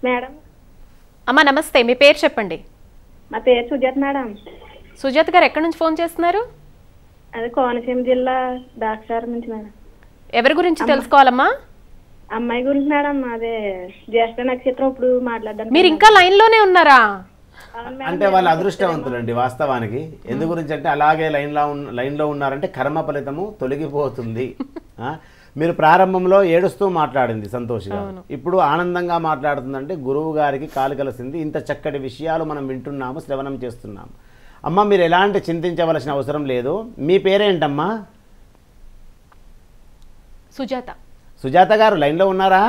మేడం. అమ్మ నమస్తే, మీ పేరు చెప్పండి. మా పేరు సుజాత మేడం. సుజాత గారు ఎక్కడి నుంచి ఫోన్ చేస్తున్నారు? అది కోనసీమ జిల్లా దాక్షారం నుంచి మేడం. ఎవరి గురించి తెలుసుకోవాలమ్మా? అమ్మాయి గురించి మేడం. అదే జ్యేష్ఠ నక్షత్రం. ఇప్పుడు మాట్లాడడానికి మీరు ఇంకా లైన్ లోనే ఉన్నారా? అంటే వాళ్ళ అదృష్టవంతులండి వాస్తవానికి. ఎందు గురించి అంటే అలాగే లైన్లో ఉన్నారంటే కర్మ ఫలితము తొలగిపోతుంది. మీరు ప్రారంభంలో ఏడుస్తూ మాట్లాడింది సంతోష్ గారు, ఇప్పుడు ఆనందంగా మాట్లాడుతుందంటే గురువు గారికి కాలు కలిసింది. ఇంత చక్కటి విషయాలు మనం వింటున్నాము, శ్రవణం చేస్తున్నాము. అమ్మ మీరు ఎలాంటి చింతించవలసిన అవసరం లేదు. మీ పేరేంటమ్మా? సుజాత. సుజాత గారు లైన్లో ఉన్నారా?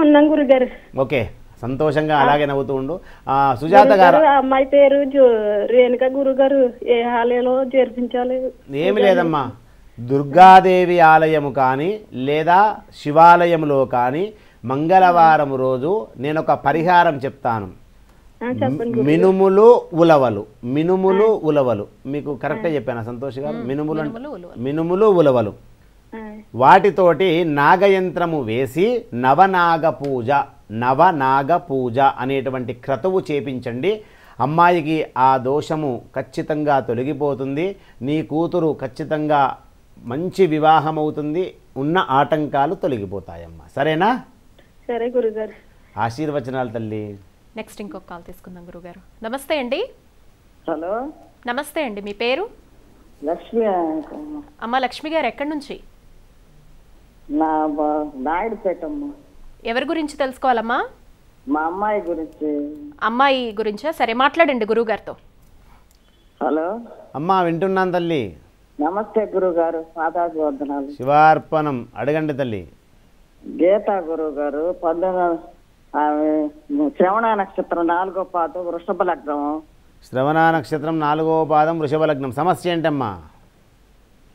ఉన్నాం గురుగారు. ఓకే, సంతోషంగా అలాగే నవ్వుతూ ఉండు. సుజాత గారు, అమ్మాయి పేరు రేణుక. గురుగారు ఏ ఆలయంలో చేర్పించాలి? ఏమి లేదమ్మా, దుర్గాదేవి ఆలయము కానీ లేదా శివాలయంలో కానీ మంగళవారం రోజు నేను ఒక పరిహారం చెప్తాను. మినుములు ఉలవలు. మినుములు ఉలవలు మీకు కరెక్టే చెప్పాను సంతోష్ గారు. మినుములు ఉలవలు వాటితోటి నాగయంత్రము వేసి నవనాగ పూజ అనేటువంటి క్రతువు చేపించండి. అమ్మాయికి ఆ దోషము ఖచ్చితంగా తొలగిపోతుంది. నీ కూతురు ఖచ్చితంగా మంచి వివాహం అవుతుంది. ఉన్న ఆటంకాలు తొలగిపోతాయమ్మా. సరేనా? సరే గురుగారు. ఆశీర్వచనాలు తల్లి. నెక్స్ట్ ఇంకొక కాల్ తీసుకుందాం గురుగారు. నమస్తే అండి. హలో. నమస్తే అండి, మీ పేరు? లక్ష్మి. అమ్మ లక్ష్మి గారు ఎక్కడి నుంచి? నాయుడుపేట. ఎవరి గురించి తెలుసుకోవాలమ్మా? మా అమ్మాయి గురించి. అమ్మాయి గురించా? సరే మాట్లాడండి గురువు గారితో. హలో అమ్మా, వింటున్నాను తల్లి. నమస్తే గురువు గారు. పాదాభివందనాలు. శివార్పణం. అడగండి తల్లి. గీతా గురువు గారు. శ్రవణ నక్షత్రం 4వ పాదం వృషభ లగ్నం. శ్రవణ నక్షత్రం 4వ పాదం వృషభ లగ్నం. సమస్య ఏంటమ్మా?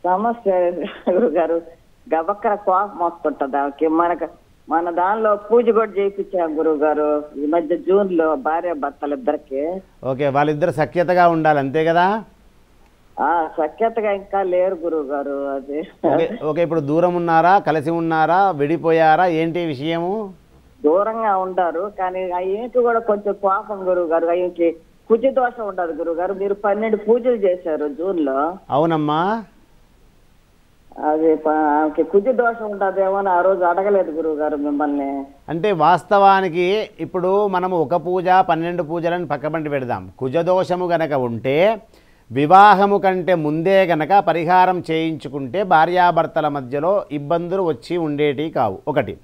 సమస్య గురుగారు గబక్కర కోపం వస్తుంటది. మన దానిలో పూజ కూడా చేయించాం గురువు గారు ఈ మధ్య జూన్లో భార్య భర్తలు ఇద్దరికి. ఓకే, వాళ్ళిద్దరు సఖ్యతగా ఉండాలి అంతే కదా? సఖ్యతగా ఇంకా లేరు గురువు గారు. అది ఓకే, ఇప్పుడు దూరం ఉన్నారా, కలిసి ఉన్నారా, విడిపోయారా, ఏంటి విషయము? దూరంగా ఉండారు కానీ అయ్యేకి కూడా కొంచెం కోపం గురువు గారు. అయ్యేకి కుజ దోషం ఉండదు గురువు గారు. మీరు 12 పూజలు చేశారు జూన్లో. అవునమ్మా. అది కుజ దోషం ఉండదేమో అని ఆ రోజు అడగలేదు గురువు గారు మిమ్మల్ని. అంటే వాస్తవానికి ఇప్పుడు మనము ఒక పూజ 12 పూజలను పక్కబండి పెడదాం. కుజదోషము గనక ఉంటే వివాహము కంటే ముందే గనక పరిహారం చేయించుకుంటే భార్యాభర్తల మధ్యలో ఇబ్బందులు వచ్చి ఉండేటి కావు. ఒకటి.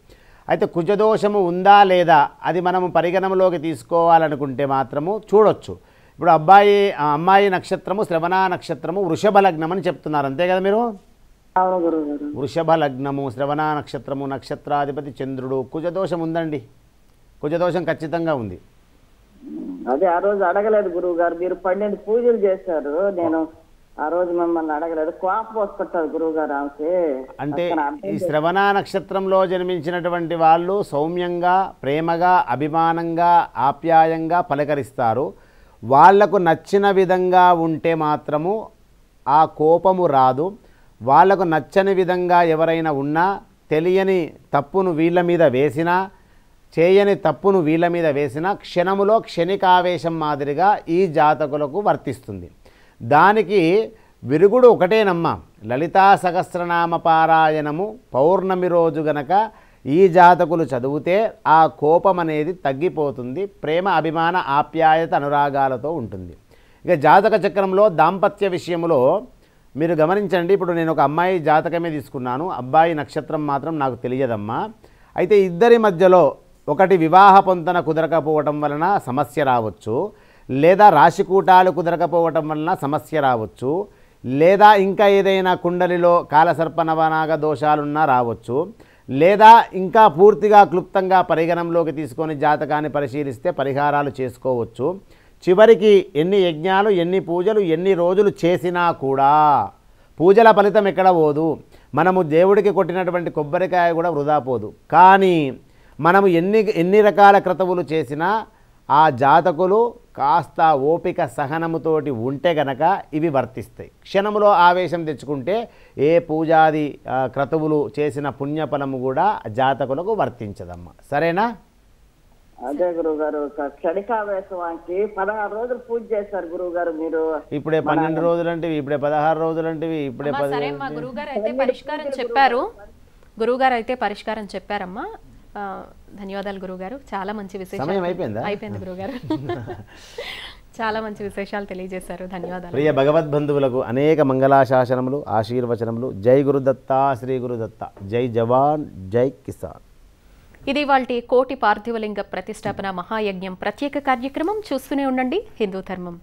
అయితే కుజదోషము ఉందా లేదా అది మనము పరిగణనలోకి తీసుకోవాలనుకుంటే మాత్రము చూడొచ్చు. ఇప్పుడు అమ్మాయి నక్షత్రము శ్రవణ నక్షత్రము వృషభ లగ్నం అని చెప్తున్నారు అంతే కదా మీరు? అవును గురువు గారు. వృషభ లగ్నము శ్రవణ నక్షత్రము నక్షత్రాధిపతి చంద్రుడు. కుజదోషం ఉందండి, కుజదోషం ఖచ్చితంగా ఉంది. అదే ఆ రోజు అడగలేదు గురువు గారు, మీరు 12 పూజలు చేశారు, నేను ఆ రోజు మిమ్మల్ని అడగలేదు. కోపం వస్తుంటారు గురువు గారు ఆమెకి. అంటే ఈ శ్రవణ నక్షత్రంలో జన్మించినటువంటి వాళ్ళు సౌమ్యంగా, ప్రేమగా, అభిమానంగా, ఆప్యాయంగా పలకరిస్తారు. వాళ్లకు నచ్చిన విధంగా ఉంటే మాత్రము ఆ కోపము రాదు. వాళ్లకు నచ్చని విధంగా ఎవరైనా ఉన్నా, తెలియని తప్పును వీళ్ళ మీద వేసినా, చేయని తప్పును వీళ్ళ మీద వేసినా క్షణములో క్షణికావేశం మాదిరిగా ఈ జాతకులకు వర్తిస్తుంది. దానికి విరుగుడు ఒకటేనమ్మా, లలితా సహస్రనామ పారాయణము పౌర్ణమి రోజు గనక ఈ జాతకులు చదివితే ఆ కోపం అనేది తగ్గిపోతుంది. ప్రేమ, అభిమాన, ఆప్యాయత, అనురాగాలతో ఉంటుంది. ఇక జాతక చక్రంలో దాంపత్య విషయంలో మీరు గమనించండి. ఇప్పుడు నేను ఒక అమ్మాయి జాతకమే తీసుకున్నాను, అబ్బాయి నక్షత్రం మాత్రం నాకు తెలియదమ్మా. అయితే ఇద్దరి మధ్యలో ఒకటి వివాహ పొంతన కుదరకపోవటం వలన సమస్య రావచ్చు, లేదా రాశికూటాలు కుదరకపోవటం వలన సమస్య రావచ్చు, లేదా ఇంకా ఏదైనా కుండలిలో కాలసర్ప నవనాగ దోషాలున్నా రావచ్చు, లేదా ఇంకా పూర్తిగా క్లుప్తంగా పరిగణంలోకి తీసుకొని జాతకాన్ని పరిశీలిస్తే పరిహారాలు చేసుకోవచ్చు. చివరికి ఎన్ని యజ్ఞాలు, ఎన్ని పూజలు, ఎన్ని రోజులు చేసినా కూడా పూజల ఫలితం ఎక్కడ పోదు. మనము దేవుడికి కొట్టినటువంటి కొబ్బరికాయ కూడా వృధా పోదు. కానీ మనము ఎన్ని రకాల క్రతువులు చేసినా ఆ జాతకులు కాస్త ఓపిక సహనముతోటి ఉంటే గనక ఇవి వర్తిస్తాయి. క్షణములో ఆవేశం తెచ్చుకుంటే ఏ పూజాది క్రతువులు చేసిన పుణ్యఫలము కూడా జాతకులకు వర్తించదమ్మా. సరేనా? అదే గురువు గారు, క్షణికావేశవానికి 16 రోజులు పూజ చేశారు గురువు గారు మీరు. ఇప్పుడే 12 రోజులు అంటివి, ఇప్పుడే 16 రోజులు అంటివి, ఇప్పుడే 10. సరే అమ్మా, గురువుగారు అయితే పరిష్కారం చెప్పారు. గురువుగారు అయితే పరిష్కారం చెప్పారమ్మా. ధన్యవాదాలు గురువుగారు, చాలా మంచి విశేషాలు. సమయం అయిపోయిందా? అయిపోయింది గురువుగారు. చాలా మంచి విశేషాలు తెలియజేశారు. ధన్యవాదాలు. ప్రియ భగవద్బంధువులకు అనేక మంగళాశాసనములు, ఆశీర్వచనములు. జై గురుదత్త, శ్రీ గురుదత్త. జై జవాన్, జై కిసాన్. ఇది ఇవాల్టి కోటి పార్థివలింగ ప్రతిష్టాపన మహాయజ్ఞం ప్రత్యేక కార్యక్రమం. చూస్తూనే ఉండండి హిందూ ధర్మం.